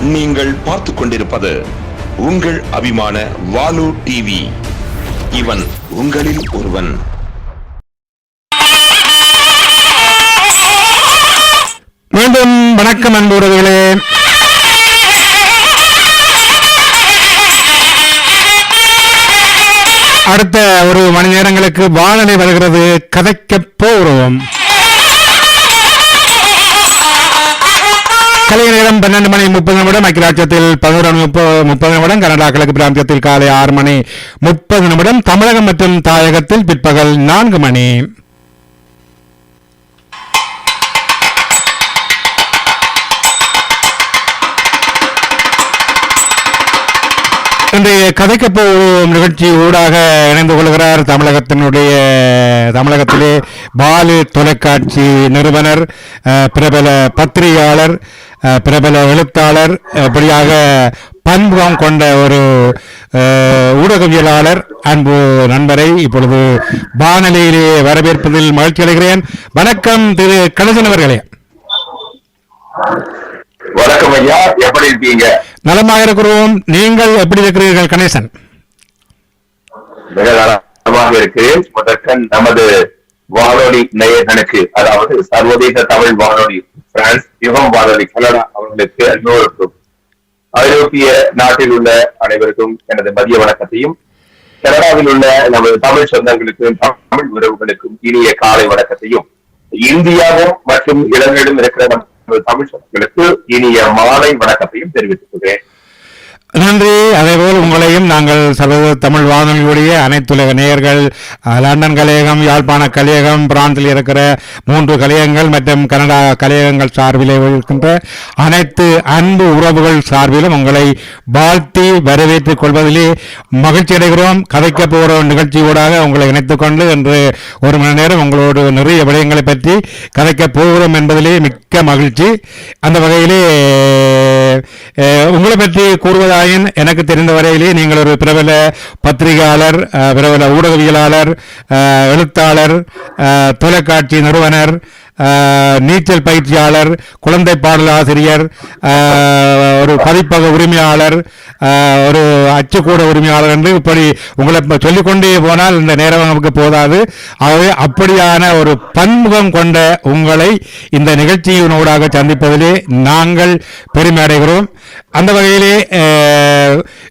நீங்கள் பார்த்துக் கொண்டிருப்பது உங்கள் அபிமான வாலு டிவி. இவன் உங்களில் ஒருவன். மீண்டும் வணக்கம் அன்புறவுகளே. அடுத்த ஒரு மணி நேரங்களுக்கு வானொலி வருகிறது. கதைக்கப் போகிறோம். கலை நேரம் 12:30 ஐக்கியராட்சியத்தில் 11:30, கனடா கிழக்கு பிராந்தியத்தில் காலை 6:30, தமிழகம் மற்றும் தாயகத்தில் பிற்பகல் 4 மணி. இன்றைய கதைக்க போகும் நிகழ்ச்சி ஊடாக இணைந்து கொள்கிறார் தமிழகத்திலே பாலு தொலைக்காட்சி நிறுவனர், பிரபல பத்திரிகையாளர், பிரபல எழுத்தாளர், இப்படியாக பன்முகம் கொண்ட ஒரு ஊடகவியலாளர் அன்பு நண்பரை இப்பொழுது வானொலியிலே வரவேற்பதில் மகிழ்ச்சி அடைகிறேன். வணக்கம் திரு கணேசன் அவர்களே. வணக்கம் ஐயா, எப்படி இருக்கீங்க? நலமாக இருக்கிறோம். நீங்கள் எப்படி இருக்கிறீர்கள் கணேசன்? மிக நலமாக இருக்கிறேன். முதற்கண் நமது வானொலி நேயர்களுக்கு, அதாவது சர்வதேச தமிழ் வானொலி பிரான்ஸ், யுகம் வானொலி கனடா அவர்களுக்கு, எல்லோருக்கும், ஐரோப்பிய நாட்டில் உள்ள அனைவருக்கும் எனது மதிய வணக்கத்தையும், கனடாவில் உள்ள நமது தமிழ் சொந்தங்களுக்கும் தமிழ் உறவுகளுக்கும் இனிய காலை வணக்கத்தையும், இந்தியாவும் மற்றும் இலங்கையிலும் இருக்கிற தமிழ் சொந்தங்களுக்கு இனிய மாலை வணக்கத்தையும் தெரிவித்துக் கொள்கிறேன். நன்றி. அதேபோல் உங்களையும் நாங்கள் சர்வதேச தமிழ் வானொலியுடைய அனைத்துலக நேயர்கள், லண்டன் கலையகம், யாழ்ப்பாண கலையகம், பிரான்சில் இருக்கிற 3 கலையகங்கள் மற்றும் கனடா கலையகங்கள் சார்பில் இருக்கின்ற அனைத்து அன்பு உறவுகள் சார்பிலும் உங்களை வாழ்த்தி வரவேற்றுக் கொள்வதிலே மகிழ்ச்சி அடைகிறோம். கதைக்க போகிற நிகழ்ச்சியூடாக உங்களை இணைத்துக் கொண்டு இன்று 1 மணி நேரம் உங்களோடு நிறைய விடயங்களை பற்றி கதைக்க போகிறோம் என்பதிலே மிக்க மகிழ்ச்சி. அந்த வகையிலே உங்களை பற்றி கூறுவதாக எனக்கு தெரிந்த வரையிலே நீங்கள் ஒரு பிரபல பத்திரிகையாளர், பிரபல ஊடகவியலாளர், எழுத்தாளர், தொலைக்காட்சி நிறுவனர், நீச்சல் பயிற்சியாளர், குழந்தை பாடல் ஆசிரியர், ஒரு பதிப்பக உரிமையாளர், ஒரு அச்சுக்கூட உரிமையாளர் என்று இப்படி உங்களை சொல்லிக்கொண்டே போனால் இந்த நேரம் நமக்கு போதாது. ஆகவே அப்படியான ஒரு பன்முகம் கொண்ட உங்களை இந்த நிகழ்ச்சியினூடாக சந்திப்பதிலே நாங்கள் பெருமை அடைகிறோம். அந்த வகையிலே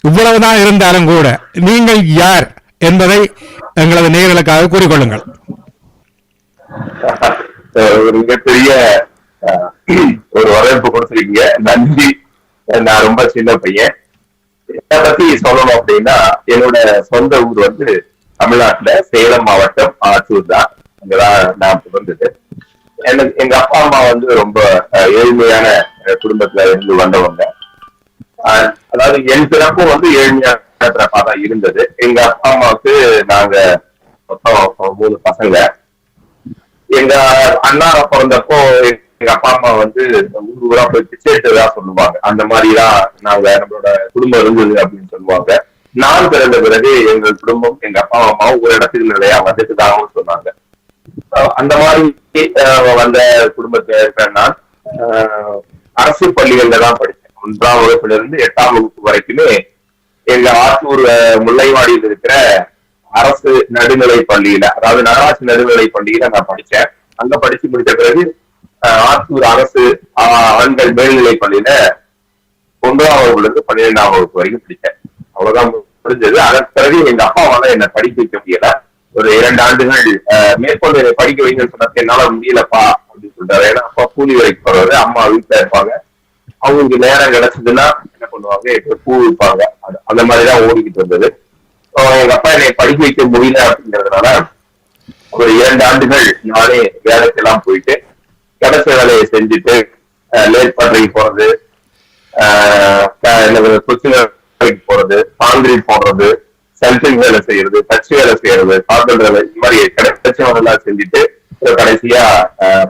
இவ்வளவுதான் இருந்தாலும் கூட நீங்கள் யார் என்பதை எங்களது நேயர்களுக்காக கூறிக்கொள்ளுங்கள். ஒரு மிகப்பெரிய ஒரு வரவேற்பு கொடுத்திருக்கீங்க, நன்றி. நான் ரொம்ப சின்ன பையன். என்னை பத்தி சொல்லணும் அப்படின்னா, என்னோட சொந்த ஊர் வந்து தமிழ்நாட்டுல சேலம் மாவட்டம் ஆத்தூர் தான். அங்கதான் நான் பிறந்தது. எங்க அப்பா அம்மா வந்து ரொம்ப ஏழ்மையான குடும்பத்துல இருந்து வந்தவங்க. அதாவது என் பிறப்பும் வந்து ஏழ்மையான பிறப்பா தான் இருந்தது. எங்க அப்பா அம்மாவுக்கு நாங்க மொத்தம் 3 பசங்க. எங்க அண்ணா பிறந்தப்போ எங்க அப்பா அம்மா வந்து ஊரா போய் பிச்சை எடுத்ததான் சொல்லுவாங்க. அந்த மாதிரிதான் நாங்க நம்மளோட குடும்பம் இருந்தது அப்படின்னு சொல்லுவாங்க. நான் பிறந்த பிறகு எங்கள் குடும்பம், எங்க அப்பா அம்மாவும் ஒரு இடத்துக்கு நிலையா வந்துட்டுதாகவும் சொன்னாங்க. அந்த மாதிரி வந்த குடும்பத்துல இருக்கிற நான் அரசு பள்ளிகள்ல தான் படிச்சேன். 1ஆம் வகுப்புல இருந்து 8ஆம் வகுப்பு வரைக்குமே எங்க ஆத்தூர் முல்லைவாடியில் இருக்கிற அரசு நடுநிலை பள்ளியில, அதாவது நகராட்சி நடுநிலை பள்ளியில நான் படிச்சேன். அங்க படிச்சு முடிச்ச பிறகு ஆத்தூர் அரசு ஆண்கள் மேல்நிலை பள்ளியில 1ஆம் வகுப்புல இருந்து 12ஆம் வகுப்பு வரைக்கும் படிச்சேன். அவ்வளவுதான் முடிஞ்சது. அதன் பிறகு எங்க அப்பாவால என்னை படிக்க வைக்க முடியல. ஒரு 2 ஆண்டுகள் மேற்கொண்டு என்னை படிக்க வைங்கன்னு சொன்ன, என்னால முடியலப்பா அப்படின்னு சொல்றாரு. ஏன்னா அப்பா கூலி வேலைக்கு போறது, அம்மா வீட்டுல இருப்பாங்க. அவங்களுக்கு நேரம் கிடைச்சதுன்னா என்ன பண்ணுவாங்க, பூ விற்பாங்க. அந்த மாதிரிதான் ஓடிக்கிட்டு வந்தது. எங்க அப்பா என்னை படிக்க வைக்க முடியல அப்படிங்கறதுனால ஒரு 2 ஆண்டுகள் நானே வேலைக்கெல்லாம் போயிட்டு கிடைச்ச வேலையை செஞ்சுட்டு லேட் பண்றதுக்கு போறது, கொச்சின் வேலைக்கு போறது, கான்கிரீட் போடுறது, செல்பிங் வேலை செய்யறது, தச்சு வேலை செய்யறது, கார்பெண்டர் வேலை, இந்த மாதிரி கிடைச்ச வேலைலாம் செஞ்சுட்டு கடைசியா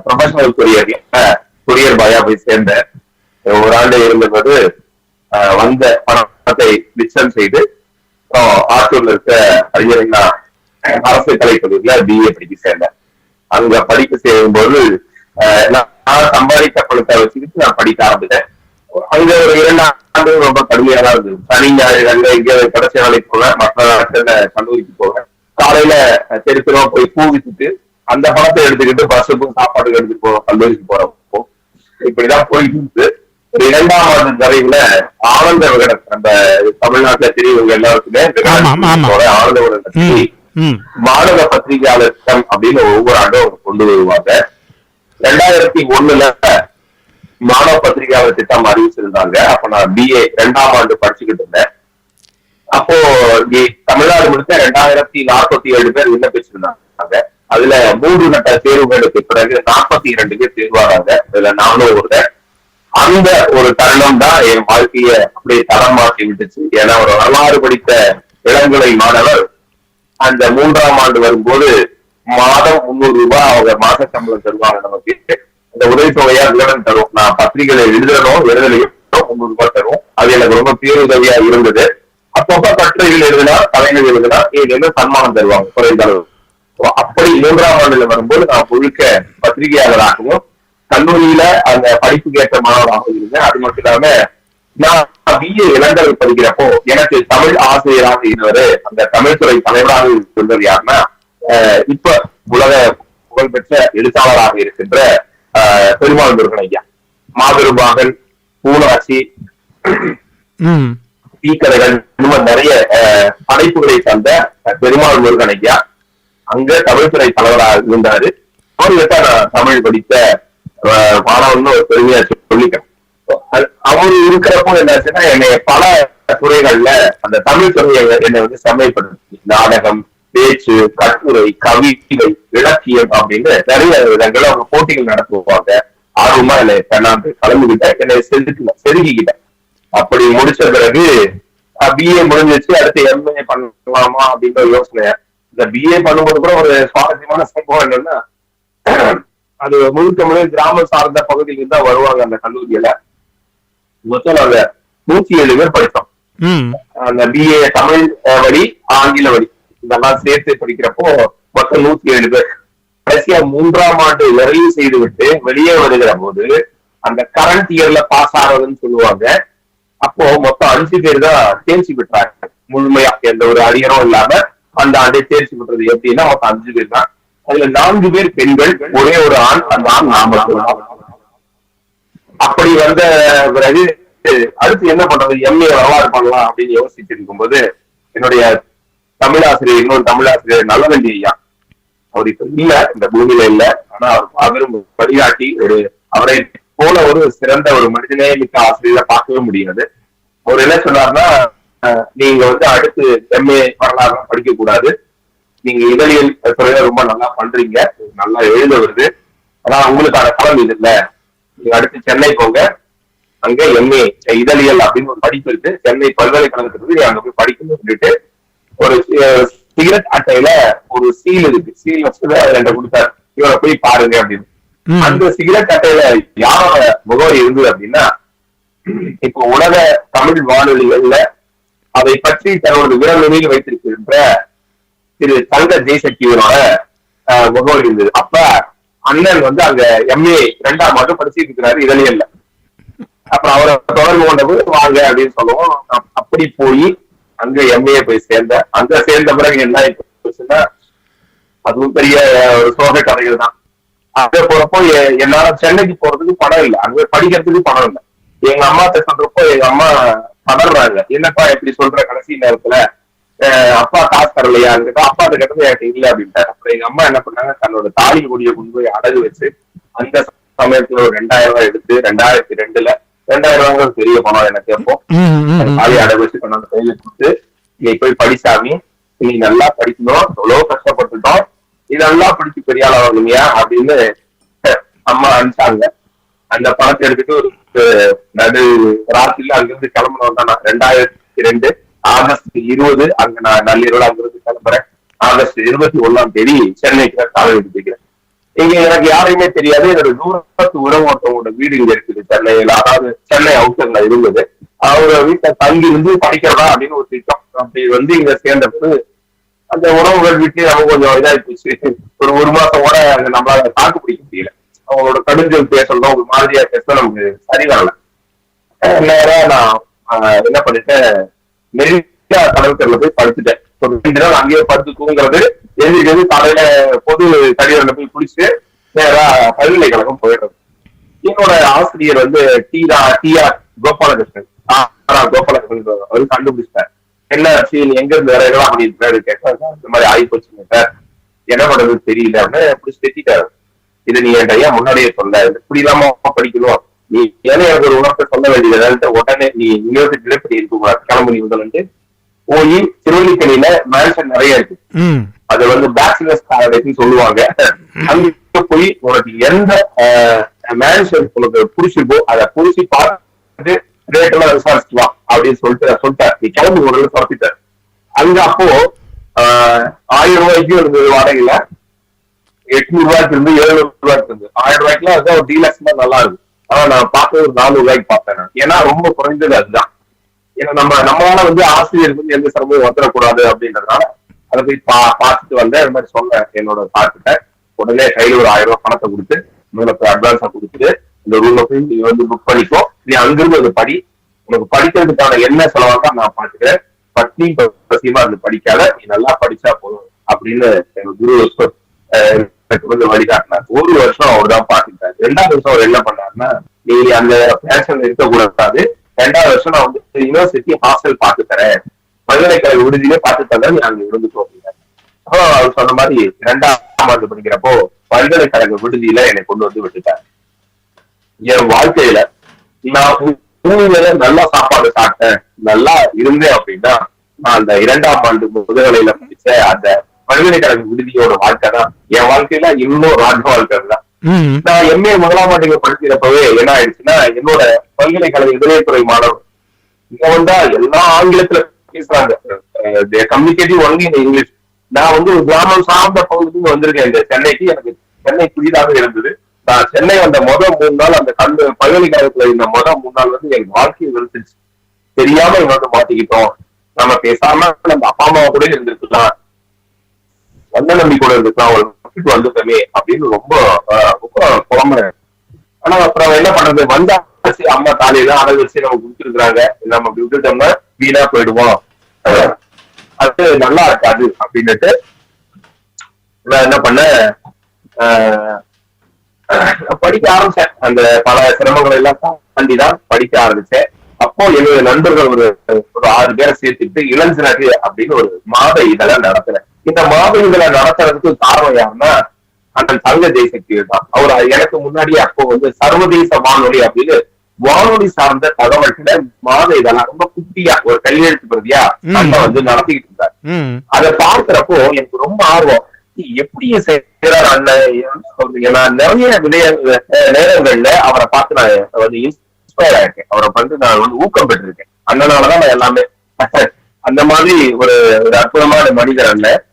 ப்ரொஃபஷனல் கொரியர் பாயா போய் சேர்ந்தேன். 1 ஆண்டு இருந்தபோது வந்த பணத்தை மிச்சம் செய்து ஆத்தூர்ல இருக்க அறிஞர்களா அரசு கலைக்கல்லூரியில BA படிக்க சேர்ந்தேன். அங்க படிக்க செய்யும் போது நான் சம்பாதித்த பணத்தை வச்சுக்கிட்டு நான் படிக்க ஆரம்பித்தேன். அங்க ஒரு 2 ஆண்டு ரொம்ப கடுமையா தான் இருந்தது. சனி ஞாயிறு இங்க கடைசி வேலைக்கு போவேன், மற்ற நாட்கள்ல கல்லூரிக்கு போவேன். காலையில தெருத்துறவா போய் பூ வித்துட்டு அந்த பணத்தை எடுத்துக்கிட்டு பஸ்ஸுக்கும் சாப்பாடுக்கு எடுத்துட்டு போவோம் கல்லூரிக்கு போறப்போ. இப்படிதான் போயிட்டு இருந்தது. 2ஆம் ஆண்டு நிறைவுல ஆனந்த விகடன், நம்ம தமிழ்நாட்டுல தெரியவங்க எல்லாருக்குமே ஆனந்த விகடன் மாணவ பத்திரிகையாளர் திட்டம் அப்படின்னு ஒவ்வொரு ஆண்டும் கொண்டு வருவாங்க. 2001ல மாணவ பத்திரிகையாளர் திட்டம் அறிவிச்சிருந்தாங்க. அப்ப நான் BA 2ஆம் ஆண்டு படிச்சுக்கிட்டு இருந்தேன். அப்போ தமிழ்நாடு முழுக்க 2047 பேர் விண்ணப்பிச்சிருந்தாங்க. அதுல 3 கட்ட தேர்வுகளுக்கு பிறகு 42 பேர் தேர்வானாங்க. இதுல நானும் ஒருத்தர். அந்த ஒரு தருணம் தான் என் வாழ்க்கைய அப்படியே தரம் மாற்றி விட்டுச்சு. ஏன்னா ஒரு வரலாறு படித்த இளங்கலை மாணவர் அந்த 3ஆம் ஆண்டு வரும்போது மாதம் 300 ரூபாய் அவங்க மாச சம்பளம் தருவாங்க. நமக்கு அந்த உதவித்தொகையா விவரம் தரும். நான் பத்திரிகைகளை எழுதலையும் 300 ரூபாய் தரும். அது எனக்கு ரொம்ப பேருதவியா இருந்தது. அப்பப்ப கட்டுரைகள் எழுதினா, கலைஞர் எழுதினா என்ன சன்மானம் தருவாங்க குறைந்த அளவு. அப்படி 3ஆம் ஆண்டுல வரும்போது நான் முழுக்க பத்திரிகையாளராகவும் கல்லூரியில அந்த படிப்புக்கு ஏற்ற மாணவராக இருந்தேன். அது மட்டும் இல்லாம நான் BA இளங்கலை படிக்கிறப்போ எனக்கு தமிழ் ஆசிரியராக இருந்தவர், அந்த தமிழ்துறை தலைவராக இருந்தவர் யாருன்னா இப்ப உலக புகழ்பெற்ற எழுத்தாளராக இருக்கின்ற பெருமாள் முருகன் ஐயா. மாபெரும்பாகன், பூனாட்சி, தீக்கரைகள், இன்னும் நிறைய படைப்புகளை தந்த பெருமாள் முருகன் ஐயா அங்க தமிழ்துறை தலைவராக இருந்தாரு. அவர்கிட்ட நான் தமிழ் படித்த மாணவன் ஒரு பெருமையா சொல்லிக்கிறேன். அவரு இருக்கிறப்போ என்னாச்சுன்னா என்னை பல துறைகள்ல அந்த தமிழ் துறையை என்னை செம்மைப்படுத்தி நாடகம், பேச்சு, கட்டுரை, கவிதை, இலக்கியம் அப்படின்னு நிறைய விதங்கள் அவங்க போட்டிகள் நடத்துவாங்க. ஆர்வமா என்னை கலந்துகிட்டேன், என்னை செதுக்கிக்கிட்டேன். அப்படி முடிச்ச பிறகு BA முடிஞ்சிச்சு. அடுத்து MA பண்ணலாமா அப்படின்ற யோசனை. இந்த BA பண்ணும்போது கூட ஒரு சுவாரஸ்யமான சம்பவம் என்னன்னா, அது முழுக்க கிராம சார்ந்த பகுதியில தான் வருவாங்க அந்த கல்லூரியில. மொத்தம் நாங்க 107 பேர் படித்தோம். அந்த BA தமிழ் வழி, ஆங்கில வழி இதெல்லாம் சேர்த்து படிக்கிறப்போ மொத்தம் 107 பேர். கடைசியா 3ஆம் ஆண்டு நிறைவு செய்து விட்டு வெளியே வருகிற போது அந்த கரண்ட் இயர்ல பாஸ் ஆறதுன்னு சொல்லுவாங்க. அப்போ மொத்தம் 5 பேர் தான் தேர்ச்சி பெற்றாங்க முழுமையா, எந்த ஒரு அரியரும் இல்லாம அந்த ஆண்டை தேர்ச்சி பெற்றது. எப்படின்னா மொத்தம் 5 பேர் தான். அதுல 4 பேர் பெண்கள், ஒரே ஒரு ஆண். அந்த ஆண் நான் மட்டும்தான். அப்படி வந்த பிறகு அடுத்து என்ன பண்றது, MA வரலாறு பண்ணலாம் அப்படின்னு யோசிச்சு இருக்கும்போது என்னுடைய தமிழாசிரியர், இன்னொரு தமிழாசிரியர் நல்லவண்டி ஐயா, அவர் இப்ப இல்ல, இந்த பூமியில இல்ல. ஆனா அவரும் வழிகாட்டி, அவரை போல ஒரு சிறந்த ஒரு மனிதனே மிக்க ஆசிரியரை பார்க்கவே முடியாது. அவர் என்ன சொன்னார்னா, நீங்க அடுத்து MA வரலாறு படிக்க கூடாது, நீங்க இதழியல் துறையில ரொம்ப நல்லா பண்றீங்க, நல்லா எழுத வருது, ஆனா உங்களுக்கான களம் இது இல்ல, நீங்க அடுத்து சென்னை போங்க, அங்க MA இதழியல் அப்படின்னு ஒரு படிப்பு இருக்கு, சென்னை பல்கலைக்கழகத்துக்கு அங்க போய் படிக்கணும்னு சொல்லிட்டு ஒரு சிகரெட் அட்டையில ஒரு சீல் இருக்கு, சீல் வச்சு என்கிட்ட கொடுத்தாரு, இவரை போய் பாருங்க அப்படின்னு. அந்த சிகரெட் அட்டையில யாரோட முகவரி இருந்தது அப்படின்னா, இப்போ உலக தமிழ் வானொலிகள்ல அதை பற்றி தன்னோட விரல் வைத்திருக்கின்ற திரு தங்க ஜெய்சக்தியோட முகவரி இருந்தது. அப்ப அண்ணன் அங்க MA 2ஆம் ஆண்டு படிச்சுட்டு இருக்கிறாரு இதழியல்ல. அப்புறம் அவரை தொடர்பு கொண்டபோது வாங்க அப்படின்னு சொல்லுவோம். அப்படி போய் அங்க MA போய் சேர்ந்தேன். அங்க சேர்ந்த பிறகு என்ன ஆயிடுச்சுன்னா, அதுவும் பெரிய ஒரு சோக கதைகள் தான். அங்க போறப்போ என்னால சென்னைக்கு போறதுக்கு பணம் இல்லை, அங்க படிக்கிறதுக்கு பணம் இல்லை. எங்க அம்மாட்ட சொல்றப்போ எங்க அம்மா பதறாங்க, என்னப்பா எப்படி சொல்ற கடைசி நேரத்துல, அப்பா காசு தரலையா, அப்பாட்ட கிட்டது எனக்கு இல்லை அப்படின்ட்டாரு. அப்புறம் எங்க அம்மா என்ன பண்ணாங்க, தன்னோட தாலி கொடியை கொண்டு போய் அடகு வச்சு அந்த சமயத்துல ஒரு 2000 ரூபாய் எடுத்து 2002ல 2000 ரூபாய் பெரிய பணம் எனக்கு. எப்போ தாலி அடகு வச்சு கொண்டாந்து கையில கொடுத்து, நீ போய் படிச்சாமி, நீ நல்லா படிக்கணும், எவ்வளவு கஷ்டப்பட்டுட்டோம், இதெல்லாம் படிச்சு பெரிய ஆள் ஆகணுமியா அப்படின்னு அம்மா அனுப்பிச்சாங்க. அந்த பணத்தை எடுத்துட்டு ஒரு நடு ராத்திரில அங்கிருந்து கிளம்பணும் தான். 2002 ஆகஸ்ட் 20 அங்க நான் நள்ளிரவு அங்கிருந்து கிளம்புறேன். ஆகஸ்ட் 21ஆம் தேதி சென்னைக்கு காலை எடுத்துக்கிறேன். இங்க எனக்கு யாரையுமே தெரியாது. என்னோட தூரத்து உறவு ஒருத்தவங்களோட வீடு இங்க இருக்குது சென்னையில, அதாவது சென்னை அவுட்டர்ல இருந்தது. அவங்க வீட்டை தங்கி இருந்து படிக்கிறதா அப்படின்னு ஒரு திட்டம். அப்படி இங்க சேர்ந்தப்போ அந்த உறவுகள் வீட்டு அவங்க கொஞ்சம் இதாகி போச்சு. ஒரு மாசம் கூட அங்க நம்மளால தாக்கு பிடிக்க முடியல. அவங்களோட கடுஞ்சல் பேசணும், ஒரு மாதிரியா பேச நமக்கு சரி வரல. நேரா நான் என்ன பண்ணிட்டேன், மெரினா கடற்கரையில போய் படுத்துட்டேன். 2 நாள் அங்கேயே படுத்து தூங்குறது, எழுதி காலையில பொது கழிவறையில போய் குளிச்சுட்டு நேரா பல்கலைக்கழகம் போயிடுறது. என்னோட ஆசிரியர் வந்து டி.ஆர். கோபாலகிருஷ்ணன் கோபாலகிருஷ்ணன் அவரு கண்டுபிடிச்சிட்டார். என்ன ஆச்சு, நீ எங்க இருந்து வேற எல்லாம் பண்ணிருக்காரு கேட்டா, இந்த மாதிரி ஆகி போச்சுங்க சார், என்ன பண்றது தெரியல அப்படின்னு எப்படி திட்டாரு. இது நீ என் ஐயா முன்னாடியே சொல்ல, இப்படி இல்லாம படிக்கணும், நீ ஏன்னா எனக்கு ஒரு உணர்த்தை சொல்ல வேண்டியது, உடனே நீ யூனிவர்சிட்டியில இப்படி இருக்கக்கூடாது, கிளம்பு நீ முதல்ல போய் திருவள்ளிக்கணியில மேன்ஷன் நிறைய இருக்கு, அது வந்து பேச்சுலர்ஸ் பேரடைஸ்னு சொல்லுவாங்க. அங்க போய் உனக்கு எந்த மேன்ஷன் உனக்கு பிடிச்சிருக்கோ அதை புடிச்சு பார்த்துட்டு ரேட் எல்லாம் விசாரிச்சுக்கலாம் அப்படின்னு சொல்லிட்டார். நீ கிளம்பு ஒரு சொல்லிட்டார். அங்க அப்போ 1000 ரூபாய்க்கு இருந்தது வாடகையில, 800 ரூபாய்க்கு இருந்து 700 ரூபாய்க்கு இருந்து 1000 ரூபாய்க்குலாம் அதுதான் ஒரு டீலக்ஸ் தான் நல்லா இருக்கும். ஆனா நான் பார்த்தது ஒரு 400 ரூபாய்க்கு பார்த்தேன். ஏன்னா ரொம்ப குறைஞ்சது அதுதான். ஏன்னா நம்மளால வந்து ஆசிரியருக்கு வந்து எந்த சிரமமும் வந்துடக்கூடாது அப்படின்றதுனால அதை போய் பார்த்துட்டு வந்தேன். அது மாதிரி சொன்னேன் என்னோட சார்கிட்ட. உடனே கையில ஒரு 1000 ரூபாய் பணத்தை கொடுத்து முதல்ல போய் அட்வான்ஸா கொடுத்துட்டு, இந்த ரூம்ல போய் நீ வந்து புக் பண்ணிக்கோ, நீ அங்கிருந்து அது படி, உனக்கு படிக்கிறதுக்கான என்ன செலவாக நான் பாத்துக்கிறேன், பட்னி பசியமா அது படிக்காத, நீ நல்லா படிச்சா போதும் அப்படின்னு எங்க குரு கொஞ்சம் வழிகாட்டினார். 1 வருஷம் அவர் தான் பாத்துக்கிட்டாரு. 2வது வருஷம் அவர் என்ன பண்ணாருன்னா, நீ அந்த பேஷன் இருக்கக்கூடாது, 2வது வருஷம் நான் வந்து யூனிவர்சிட்டி ஹாஸ்டல் பாத்து தரேன், பல்கலைக்கழக விடுதியிலே பாத்து தரேன், நீ அங்க இருந்துக்கோ அப்படின்னா. அப்போ அவர் சொன்ன மாதிரி 2ஆம் ஆண்டு படிக்கிறப்போ பல்கலைக்கழக விடுதியில என்னை கொண்டு வந்து விட்டுட்டார். என் வாழ்க்கையில நான் பூமியில நல்லா சாப்பாடு சாப்பிட்டேன், நல்லா இருந்தேன் அப்படின்னா நான் அந்த 2ஆம் ஆண்டு முதுகலையில படிச்ச அந்த பல்கலைக்கழக விடுதியோட வாழ்க்கை தான் என் வாழ்க்கையில இன்னும் ராஜ வாழ்க்கை தான். நான் எம்ஏ 1ஆம் ஆண்டு படிக்கிறப்பவே என்ன ஆயிடுச்சுன்னா, என்னோட பல்கலைக்கழக இதயத்துறை மாணவர் இங்க வந்தா எல்லா ஆங்கிலத்துல பேசுறாங்க, கம்யூனிகேட்டிவ் ஒன்லி இன் இங்கிலீஷ். நான் வந்து ஒரு கிராமம் சார்ந்த பகுதிக்கு வந்திருக்கேன் இந்த சென்னைக்கு. எனக்கு சென்னை புதிதாக இருந்தது. நான் சென்னை வந்த முதல் 3 நாள் அந்த பல்கலைக்கழகத்துல இந்த முதல் 3 நாள் வந்து எங்க வாழ்க்கையை வெறுத்துச்சு. தெரியாம இங்க வந்து மாட்டிக்கிட்டோம், நம்ம பேசாம நம்ம அப்பா அம்மாவை கூட இருந்திருக்கலாம், வந்த நம்பி கூட இருந்திருக்கலாம், ஒரு வந்துட்டமே அப்படின்னு ரொம்ப ரொம்ப புலம்புறேன். ஆனா அப்புறம் என்ன பண்றது, வந்தாச்சு, அம்மா காலையில அடகு வச்சு நம்ம கொடுத்துருக்காங்க, நம்ம அப்படி விட்டுட்டோம்னா வீணா போயிடுவோம், அது நல்லா இருக்காது அப்படின்னுட்டு நான் என்ன பண்ணேன், படிக்க ஆரம்பிச்சேன். அந்த பல சிரமங்களை எல்லாம் தாண்டிதான் படிக்க ஆரம்பிச்சேன். அப்போ என்னுடைய நண்பர்கள் ஒரு 6 பேரை சேர்த்துட்டு இளஞ்சிறகு அப்படின்னு ஒரு மாத இதழை நடத்துறேன். இந்த மாத இதழை நடத்துறதுக்கு காரணம் யாருன்னா அண்ணன் தங்க ஜெயசக்தி தான். அவர் எனக்கு முன்னாடியே அப்போ வந்து சர்வதேச வானொலி அப்படின்னு வானொலி சார்ந்த தகவல்களை மாத இதழா ரொம்ப குட்டியா ஒரு கையெழுத்து பிரதியா அண்ணன் வந்து நடத்திக்கிட்டு இருந்தார். அதை பார்க்கிறப்போ எனக்கு ரொம்ப ஆர்வம், எப்படி செய்யறாரு அண்ணன். நான் நிறைய நேரங்கள்ல அவரை பார்த்து நான் வந்து இன்ஸ்பயர் ஆயிருக்கேன், அவரை வந்து நான் வந்து ஊக்கம் பெற்றிருக்கேன். அண்ணனாலதான் நான் எல்லாமே அந்த மாதிரி ஒரு அற்புதமான மனிதர் அண்ணன்.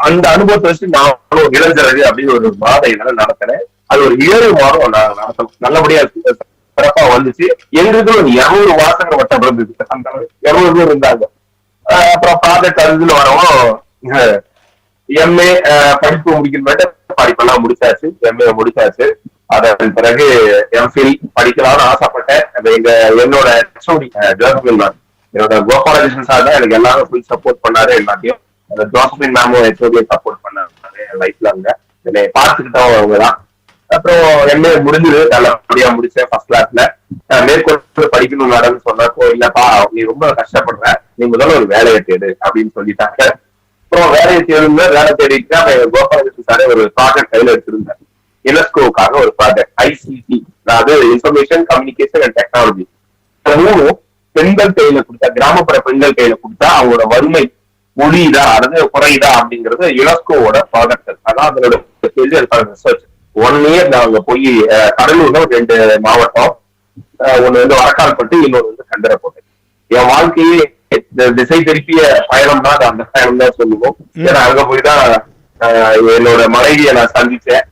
அந்த அனுபவத்தை வச்சு நான் இளஞ்சரகு அப்படின்னு ஒரு மாத இதெல்லாம் நடத்தினேன். அது ஒரு 7 மாதம் நான் நடத்தணும், நல்லபடியா சிறப்பா வந்துச்சு. எங்களுக்கு ஒரு 200 வாசகர் வட்டம் இருந்தது, அந்த 200 பேர் இருந்தாங்க. அப்புறம் ப்ராஜெக்ட் அதுல வரவும் எம்ஏ படிப்பு முடிக்கணும், படிப்பெல்லாம் முடிச்சாச்சு, எம்ஏ முடிச்சாச்சு. அதன் பிறகு எம்ஃபில் படிக்கலாம்னு ஆசைப்பட்டேன். என்னோட ஜோசபின் மேம், என்னோட கோபாலகிருஷ்ணன் சார் தான் எனக்கு எல்லாரும் ஃபுல் சப்போர்ட் பண்ணாரு. எல்லாத்தையும் ஜோசபின் மேமும் ஹெச்ஓடியை சப்போர்ட் பண்ணாரு என் லைஃப்ல. அவங்க என்னை பார்த்துக்கிட்டவங்க அவங்கதான். அப்புறம் எம்ஏ முடிஞ்சது, நல்லபடியா முடிச்சேன் ஃபர்ஸ்ட் கிளாஸ்ல. மேற்கொண்டு படிக்கணும் மேடம் சொன்னப்போ, இல்லப்பா நீ ரொம்ப கஷ்டப்படுற, நீ முதல்ல ஒரு வேலையை தேடு அப்படின்னு சொல்லிட்டாங்க. அப்புறம் வேலையை தேடுங்க, வேலை தேடிட்டு கோபாலகிருஷ்ணன் சாரே ஒரு ப்ராஜெக்ட் கையில எடுத்திருந்தேன். யுனெஸ்கோவுக்காக ஒரு ப்ராஜெக்ட், ICT, அதாவது இன்ஃபர்மேஷன் கம்யூனிகேஷன் அண்ட் டெக்னாலஜி. பெண்கள் கையில கொடுத்தா, கிராமப்புற பெண்கள் கையில கொடுத்தா அவங்களோட வறுமை ஒழியுதா அல்லது குறையுதா அப்படிங்கிறது யுனெஸ்கோவோட ப்ராஜெக்ட். அதான் அதனோட ரிசர்ச். 1 இயர் நாங்க போய் கடலூர்ல 2 மாவட்டம், ஒண்ணு வந்து வடக்கால்பட்டு, இன்னொரு வந்து கண்டரப்போட்டு. என் வாழ்க்கையே திசை திருப்பிய பயணம் தான் அந்த பயணம் தான் சொல்லுவோம். ஏன்னா அங்க போய் தான் என்னோட மனைவியை நான் சந்திச்சேன்.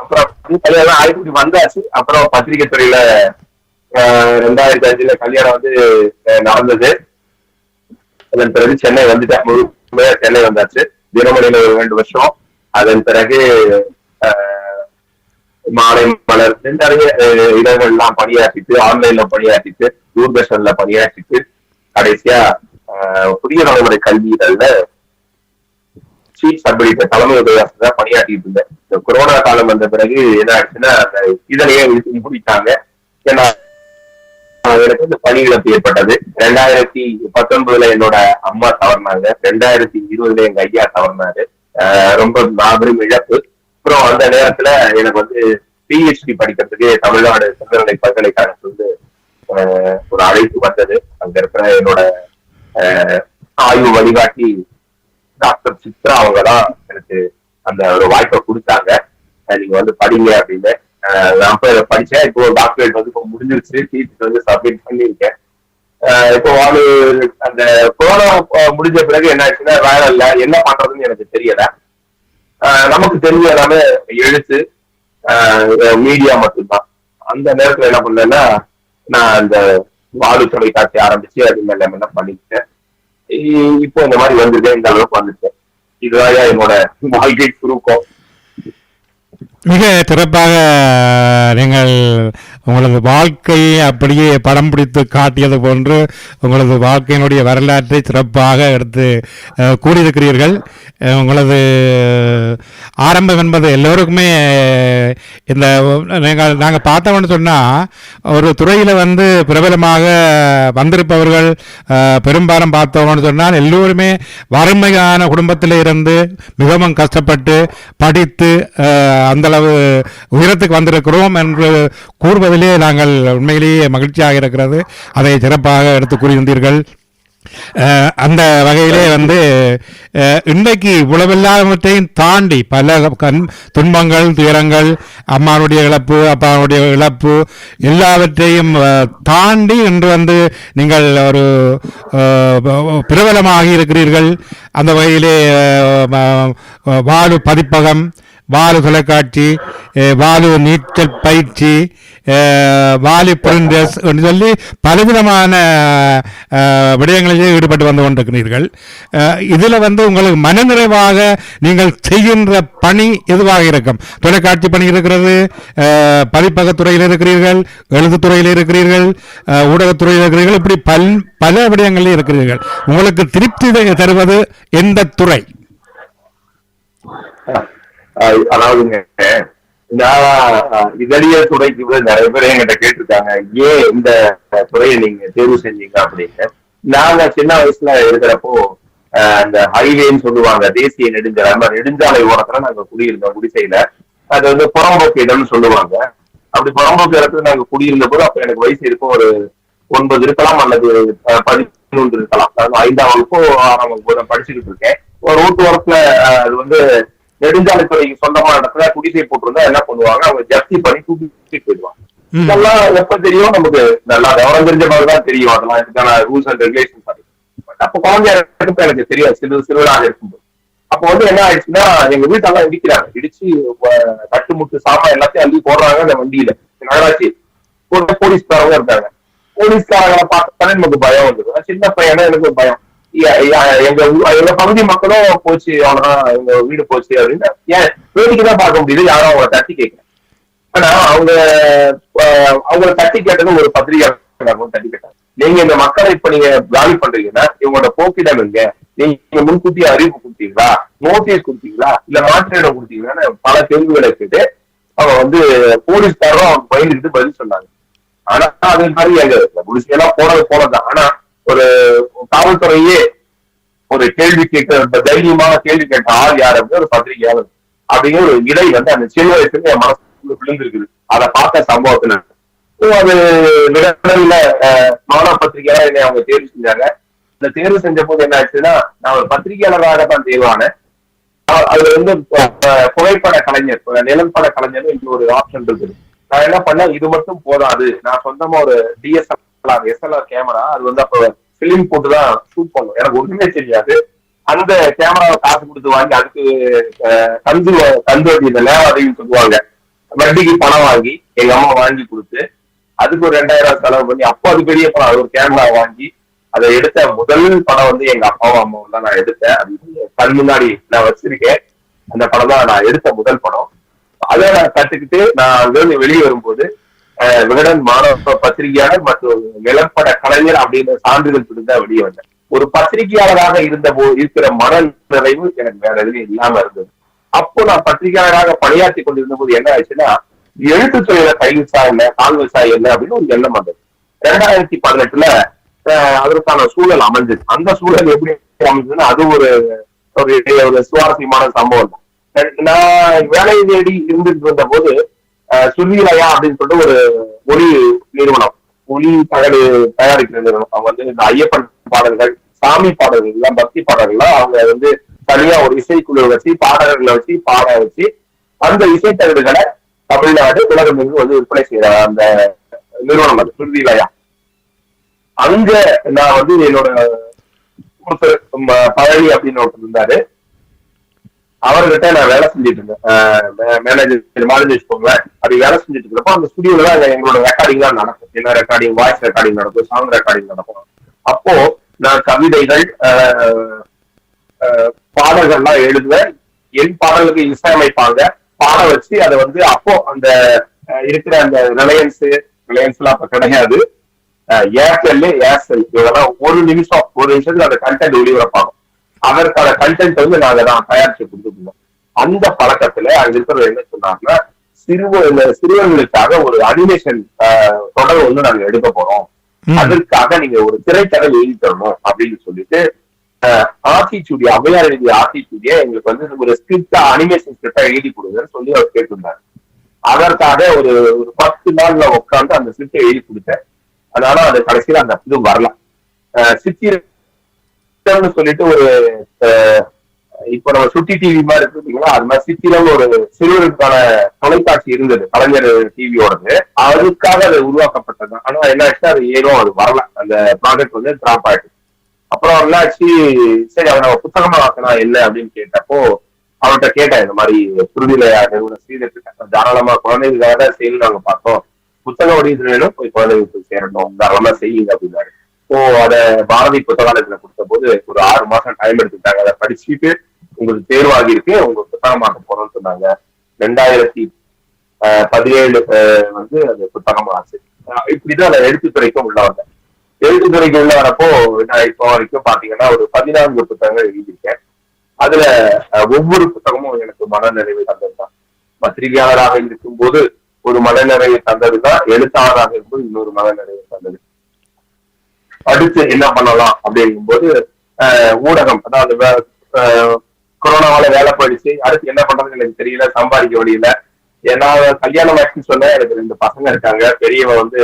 அப்புறம் கல்யாணம் ஆயிரத்தி வந்தாச்சு. அப்புறம் பத்திரிகை துறையில 2005 கல்யாணம் வந்து நடந்தது. அதன் பிறகு சென்னை வந்துட்டேன், முழுமையா சென்னை வந்தாச்சு. தினமணியில ஒரு 2 வருஷம். அதன் பிறகு மாலை மலர் நிறைய இடங்கள்லாம் பணியாற்றிட்டு, ஆன்லைன்ல பணியாற்றிட்டு, தூர்தர்ஷன்ல பணியாற்றிட்டு, கடைசியா புதிய தலைமுறை கல்வியிடல்ல சீஃப் சர்படித்த தலைமை உதவியாளர் பணியாற்றிட்டு இருந்தேன். இந்த கொரோனா காலம் வந்த பிறகு என்ன ஆச்சுன்னா அந்த இதழையே முடித்தாங்க. ஏன்னா எனக்கு வந்து பணி இழப்பு ஏற்பட்டது. 2019 என்னோட அம்மா தவறினாங்க, 2020 எங்க ஐயா தவறினாரு. ரொம்ப மாபெரும் இழப்பு. அப்புறம் அந்த நேரத்துல எனக்கு வந்து பிஹெச்டி படிக்கிறதுக்கு தமிழ்நாடு சிந்தனை பல்கலைக்கழகத்துல வந்து ஒரு அழைப்பு வந்தது. அங்க இருக்கிற என்னோட ஆய்வு வழிகாட்டி டாக்டர் சித்ரா அவங்கதான் எனக்கு அந்த ஒரு வாய்ப்பை கொடுத்தாங்க. நீங்க வந்து படிங்க அப்படின்னு. நான் போய் படிச்சேன். இப்போ டாக்டரேட் வந்து இப்போ முடிஞ்சிருச்சு, தீர்த்து வந்து சப்மிட் பண்ணியிருக்கேன். இப்போ அந்த கொரோனா முடிஞ்ச பிறகு என்ன ஆச்சுன்னா வேலை இல்லை, என்ன பண்றதுன்னு எனக்கு தெரியல. நமக்கு தெரிஞ்ச எல்லாமே எழுத்து, மீடியா மட்டும்தான். அந்த நேரத்துல என்ன பண்ணேன்னா நான் அந்த வாடு தொலைக்காட்சி ஆரம்பிச்சு அது மேல என்ன பண்ணிக்கிட்டேன். இப்போ இந்த மாதிரி வந்துட்டேன், இந்த அளவுக்கு வந்துட்டேன். இதுதான் என்னோட வாழ்க்கை சுருக்கம். மிக சிறப்பாக நீங்கள் உங்களது வாழ்க்கையை அப்படியே படம் பிடித்து காட்டியது போன்று உங்களது வாழ்க்கையினுடைய வரலாற்றை சிறப்பாக எடுத்து கூறியிருக்கிறீர்கள். உங்களது ஆரம்பம் என்பது எல்லோருக்குமே இந்த நாங்கள் பார்த்தோம்னு சொன்னால் ஒரு துறையில் வந்து பிரபலமாக வந்திருப்பவர்கள் பெரும்பாலும் பார்த்தோம்னு சொன்னால் எல்லோருமே வறுமையான குடும்பத்தில் இருந்து மிகவும் கஷ்டப்பட்டு படித்து அந்த உயரத்துக்கு வந்திருக்கிறோம் என்று கூறுவதிலே நாங்கள் உண்மையிலேயே மகிழ்ச்சியாக இருக்கிறது. அதை சிறப்பாக எடுத்து கூறியிருந்தீர்கள். அந்த வகையிலே வந்து இன்றைக்கு உளவில்லாதவற்றையும் தாண்டி பல துன்பங்கள், துயரங்கள், அம்மாவுடைய இழப்பு, அப்பாவுடைய இழப்பு எல்லாவற்றையும் தாண்டி இன்று வந்து நீங்கள் ஒரு பிரபலமாகி இருக்கிறீர்கள். அந்த வகையிலே வாலு பதிப்பகம், வாலு தொலைக்காட்சி, வாலு நீச்சல் பயிற்சி, வாலி பிரிண்டர்ஸ் என்று சொல்லி பலவிதமான விடயங்களிலே ஈடுபட்டு வந்து கொண்டிருக்கிறீர்கள். இதில் வந்து உங்களுக்கு மனநிறைவாக நீங்கள் செய்கின்ற பணி எதுவாக இருக்கும்? தொலைக்காட்சி பணி இருக்கிறது, பதிப்பகத்துறையில் இருக்கிறீர்கள், எழுத்துத்துறையில் இருக்கிறீர்கள், ஊடகத்துறையில் இருக்கிறீர்கள், இப்படி பல விடயங்களில் இருக்கிறீர்கள். உங்களுக்கு திருப்தி தருவது எந்த துறை? அதாவதுங்க, நான் இதழியல் துறைக்கு நிறைய பேர் என்கிட்ட கேட்டிருக்காங்க, ஏன் இந்த துறையை நீங்க தேர்வு செஞ்சீங்க அப்படின்னு. நாங்க சின்ன வயசுல இருக்கிறப்போ அந்த ஹைவேன்னு சொல்லுவாங்க, தேசிய நெடுஞ்சாலை ஓரத்துல நாங்க குடியிருந்தோம், குடிசையில. அது வந்து புறம்போக்கு இடம்னு சொல்லுவாங்க. அப்படி புறம்போக்கு இடத்துல நாங்க குடியிருந்த போது அப்ப எனக்கு வயசு இருக்கும் ஒரு 9 இருக்கலாம் அல்லது 11 இருக்கலாம். அதாவது 5ஆம் வகுப்போ 6ஆம் வகுப்போ நான் படிச்சுக்கிட்டு இருக்கேன். ஒரு ரோட்டு ஓரத்துல அது வந்து நெடுஞ்சாலைத்துறைக்கு சொந்தமான இடத்துல குடிசை போட்டிருந்தா என்ன பண்ணுவாங்க, அவங்க ஜப்தி பண்ணி தூக்கிட்டு போயிடுவாங்க. இதெல்லாம் எப்ப தெரியும், நமக்கு நல்லா விவரம் தெரிஞ்ச மாதிரிதான் தெரியும். அதெல்லாம் இதுக்கான ரூல்ஸ் அண்ட் ரெகுலேஷன்ஸ் அது. அப்ப குழந்தையா இருக்கப்ப எனக்கு தெரியாது, சிறுவராக இருக்கும்போது. அப்ப வந்து என்ன ஆயிடுச்சுன்னா, எங்க வீட்டெல்லாம் இடிக்கிறாங்க, இடிச்சு கட்டுமுட்டு சாமான் எல்லாத்தையும் அள்ளி போடுறாங்க அந்த வண்டியில. நகராட்சி போலீஸ்காரங்க இருக்காங்க. போலீஸ்காரங்களை பார்த்தாலே நமக்கு பயம் வந்துடும். சின்ன பையனா எனக்கு ஒரு பயம். எங்க பகுதி மக்களும் போச்சு, அவ்வளவுதான் எங்க வீடு போச்சு அப்படின்னு ஏன் வேடிக்கைதான் பார்க்க முடியுது. யாரும் அவங்கள தட்டி கேட்கல. ஆனா அவங்கள தட்டி கேட்டது ஒரு பத்திரிகையாளர் தட்டி கேட்டாங்க. நீங்க இந்த மக்களை இப்ப நீங்க காலி பண்றீங்கன்னா இவங்களோட போக்கிடம் எங்க? நீங்க முன்கூட்டியே அறிவிப்பு கொடுத்தீங்களா, நோட்டீஸ் கொடுத்தீங்களா, இல்ல மாற்று இடம் கொடுத்தீங்களான்னு பல கேள்விகளை கேட்டு அவங்க வந்து போலீஸ்காரரும் அவங்க பயந்துக்கிட்டு பதில் சொன்னாங்க. ஆனா அதே மாதிரி எங்க குடிசையெல்லாம் போனதுதான். ஆனா ஒரு காவல்துறையே ஒரு கேள்வி கேட்க தைரியமான கேள்வி கேட்ட ஆள் யாரு அப்படின்னு ஒரு பத்திரிகையாளர் அப்படிங்கிற ஒரு இடை வந்து அந்த சின்ன வயசுல என் மனசுக்குள்ள விழுந்திருக்குது. அதை பார்த்த சம்பவத்துல அது விடல மாணவ பத்திரிகையாளர் என்னை அவங்க தேர்வு செஞ்சாங்க. இந்த தேர்வு செஞ்ச போது என்ன ஆச்சுன்னா, நான் ஒரு பத்திரிகையாளராக தான் தேர்வானேன். அதுல வந்து புகைப்பட கலைஞர், நிலப்பட கலைஞர் இன்னும் ஒரு ஆப்ஷன் இருக்குது. நான் என்ன பண்ணேன், இது மட்டும் போதாது, நான் சொந்தமா ஒரு எஸ்எல்ஆர் கேமரா, அது வந்து அப்ப பிலிம் போட்டுதான் ஷூட் பண்ணும், எனக்கு ஒண்ணுமே தெரியாது. அந்த கேமராவை காசு கொடுத்து வாங்கி அதுக்கு தந்து வட்டி இந்த லேவாதையும் சொல்லுவாங்க, வட்டிக்கு பணம் வாங்கி எங்க அம்மா வாங்கி கொடுத்து அதுக்கு ஒரு 2000 செலவு பண்ணி, அப்போ அது பெரிய பணம், அது ஒரு கேமரா வாங்கி அதை எடுத்த முதல் படம் வந்து எங்க அப்பாவும் அம்மாவும் தான் நான் எடுத்தேன். அது கண் முன்னாடி நான் வச்சிருக்கேன். அந்த படம் தான் நான் எடுத்த முதல் படம். அதை நான் கத்துக்கிட்டு நான் அங்கிருந்து வெளியே வரும்போது விகடன் மாணவ பத்திரிகையாளர் மற்றும் நிலப்பட கலைஞர் அப்படின்ற சான்றிதழ் பிடிந்தா வெளியே வந்தேன். ஒரு பத்திரிகையாளராக இருக்கிற மன நிறைவு எனக்கு வேற எதுவும் இல்லாம இருந்தது. அப்போ நான் பத்திரிகையாளராக பணியாற்றி கொண்டிருந்த போது என்ன ஆச்சுன்னா, எழுத்துத்துறையில கைவிசா என்ன கால்விசா என்ன அப்படின்னு ஒரு எண்ணம் வந்தது. 2018 அதற்கான சூழல் அமைஞ்சது. அந்த சூழல் எப்படி அமைஞ்சதுன்னா அது ஒரு சுவாரஸ்யமான சம்பவம் தான். நான் வேலை தேடி இருந்துட்டு இருந்த போது சுருதிலயா அப்படின்னு சொல்லிட்டு ஒரு ஒளி நிறுவனம், ஒளி தகடு தயாரிக்கிற நிறுவனம், அவங்க வந்து இந்த ஐயப்பன் பாடல்கள், சாமி பாடல்கள் எல்லாம், பக்தி பாடல்கள்லாம் அவங்க வந்து தனியா ஒரு இசைக்குழு வச்சு பாடல்களை வச்சு பாட வச்சு அந்த இசைத்தகடுகளை தமிழ்நாடு உலகம் எங்கும் வந்து விற்பனை செய்யற அந்த நிறுவனம் அது சுருதிலயா. அங்க நான் வந்து என்னோட பழனி அப்படின்னு ஒருத்தர் இருந்தாரு, அவர்கிட்ட நான் வேலை செஞ்சுட்டு இருந்தேன். மேனேஜர் மாதிரி வச்சுக்கோங்களேன். அப்படி வேலை செஞ்சுட்டு இருக்கப்போ அந்த ஸ்டுடியோல தான் எங்களோட ரெக்கார்டிங் தான் நடக்கும். என்ன ரெக்கார்டிங், வாய்ஸ் ரெக்கார்டிங் நடக்கும், சாங் ரெக்கார்டிங் நடக்கும். அப்போ நான் கவிதைகள் பாடல்கள்லாம் எழுதுவேன். என் பாடலுக்கு இசையமைப்பாங்க, பாட வச்சு அதை வந்து அப்போ அந்த இருக்கிற அந்த ரிலையன்ஸ் எல்லாம் அப்ப கிடையாது, ஏர்டெல் இதெல்லாம் ஒரு நிமிஷத்துல அந்த கண்டென்ட் ஒளிபரப்பாகும். அதற்கான கண்டென்ட் வந்து நாங்க தான் தயாரிச்சு கொடுத்துருந்தோம். அந்த பழக்கத்துல அங்க இருக்கிறது என்ன சொன்னாங்கன்னா, சிறுவர்களுக்காக ஒரு அனிமேஷன் தொடர் வந்து நாங்க எடுக்க போறோம், அதற்காக நீங்க ஒரு திரைக்கதை எழுதி தரணும் அப்படின்னு சொல்லிட்டு ஆர்டிச்சூடியா, அவையார் எழுதிய ஆர்டிச்சூடியா எங்களுக்கு வந்து ஒரு ஸ்கிரிப்டா, அனிமேஷன் ஸ்கிரிப்டா எழுதி கொடுங்கன்னு சொல்லி அவர் கேட்டிருந்தாரு. அதற்காக ஒரு 10 நாள்ல உட்காந்து அந்த ஸ்கிரிப்டை எழுதி கொடுத்தேன். அதனால அது கடைசியில அந்த இது வரல. சித்திரம்னு சொல்லிட்டு ஒரு இப்ப நம்ம சுட்டி டிவி மாதிரி இருக்குங்களா, அது மாதிரி சித்திரம் ஒரு சிறுவருக்கான தொலைக்காட்சி இருந்தது, கலைஞர் டிவியோடது. அதுக்காக அது உருவாக்கப்பட்டது. ஆனா என்ன ஆச்சு, அது ஏதும் அது வரல, அந்த ப்ராஜெக்ட் வந்து டிராப் ஆயிடுச்சு. அப்புறம் என்னாச்சு, சரி அதை நம்ம புத்தகமா ஆக்கலாம் என்ன அப்படின்னு கேட்டப்போ அவர்கிட்ட கேட்டேன், இந்த மாதிரி சுருதிலயா நிறுவனம் செய்திருக்கேன், தாராளமா குழந்தைகளுக்காக தான் செய்யணும் நாங்க பார்த்தோம், புத்தக வடிவத்தில் வேணும், போய் குழந்தைகளுக்கு சேரணும், தாராளமா செய்யுங்க அப்படின்னாரு. அதை பாரதி புத்தகாலயத்துல கொடுத்த போது ஒரு 6 மாசம் டைம் எடுத்துக்கிட்டாங்க. அதை படிச்சுட்டு உங்களுக்கு தேர்வாகி இருக்கு, உங்களுக்கு புத்தகமாக்க போறோம்னு சொன்னாங்க. 2017 வந்து அது புத்தகமாச்சு. இப்படிதான் அதை எழுத்துத்துறைக்கும் உள்ள வந்தேன். எழுத்துத்துறைக்கு உள்ள வரப்போ நான் இப்போ வரைக்கும் பாத்தீங்கன்னா ஒரு 14 புத்தகங்கள் எழுதியிருக்கேன். அதுல ஒவ்வொரு புத்தகமும் எனக்கு மனநிறைவை தந்ததுதான். பத்திரிகையாளராக இருக்கும் போது ஒரு மனநிறைவை தந்ததுதான், எழுத்தாளராக இருக்கும்போது இன்னொரு மனநிறைவை தந்தது. அடுத்து என்ன பண்ணலாம் அப்படிங்கும் போது ஊடகம், அதாவது கொரோனாவால வேலை போயிடுச்சு, அடுத்து என்ன பண்றதுன்னு எனக்கு தெரியல, சம்பாதிக்க வழியில. ஏன்னா கல்யாணம் ஆச்சுன்னு சொன்ன எனக்கு 2 பசங்க இருக்காங்க. பெரியவன் வந்து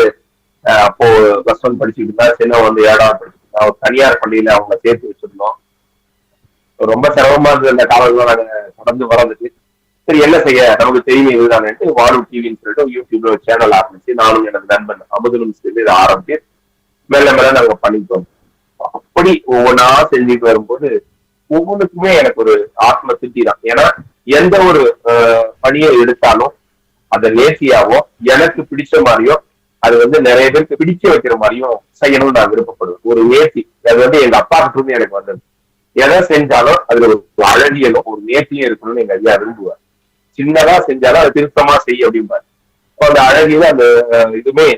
அப்போ +1 படிச்சுட்டு இருந்தா, சின்னவன் வந்து 7ஆவது படிச்சுட்டு இருந்தா. ஒரு தனியார் பள்ளியில அவங்க சேர்த்து வச்சிருந்தோம். ரொம்ப சிரமமா இருந்தது அந்த காலத்துல, நாங்க தொடர்ந்து வளர்ந்துட்டு சரி என்ன செய்ய, நமக்கு தெரியும் இதுதானேட்டு வாலு டிவின்னு சொல்லிட்டு யூடியூப்ல ஒரு சேனல் ஆரம்பிச்சு நானும் எனக்கு நண்பன் அமுதனும் சேர்ந்து இதை ஆரம்பிச்சு மெல்ல மெல்ல நாங்க பண்ணிட்டோம். அப்படி ஒவ்வொன்றா செஞ்சுட்டு வரும்போது ஒவ்வொன்றுக்குமே எனக்கு ஒரு ஆத்ம திருப்தி தான். ஏன்னா எந்த ஒரு பணியை எடுத்தாலும் அதை நேர்த்தியாவோ எனக்கு பிடிச்ச மாதிரியோ அது வந்து நிறைய பேருக்கு பிடிக்க வைக்கிற மாதிரியும் செய்யணும்னு நான் விருப்பப்படுவேன். ஒரு நேர்த்தி அது வந்து எங்க அப்பா கிட்ட இருந்து எனக்கு வந்தது. எதை செஞ்சாலும் அதுல ஒரு அழகியலும் ஒரு நேர்த்தியும் இருக்கணும்னு எங்க ஐயா விரும்புவார். சின்னதா செஞ்சாலும் அதை திருத்தமா செய்ய அப்படிம்பாரு. அந்த அழகியல அந்த இதுமே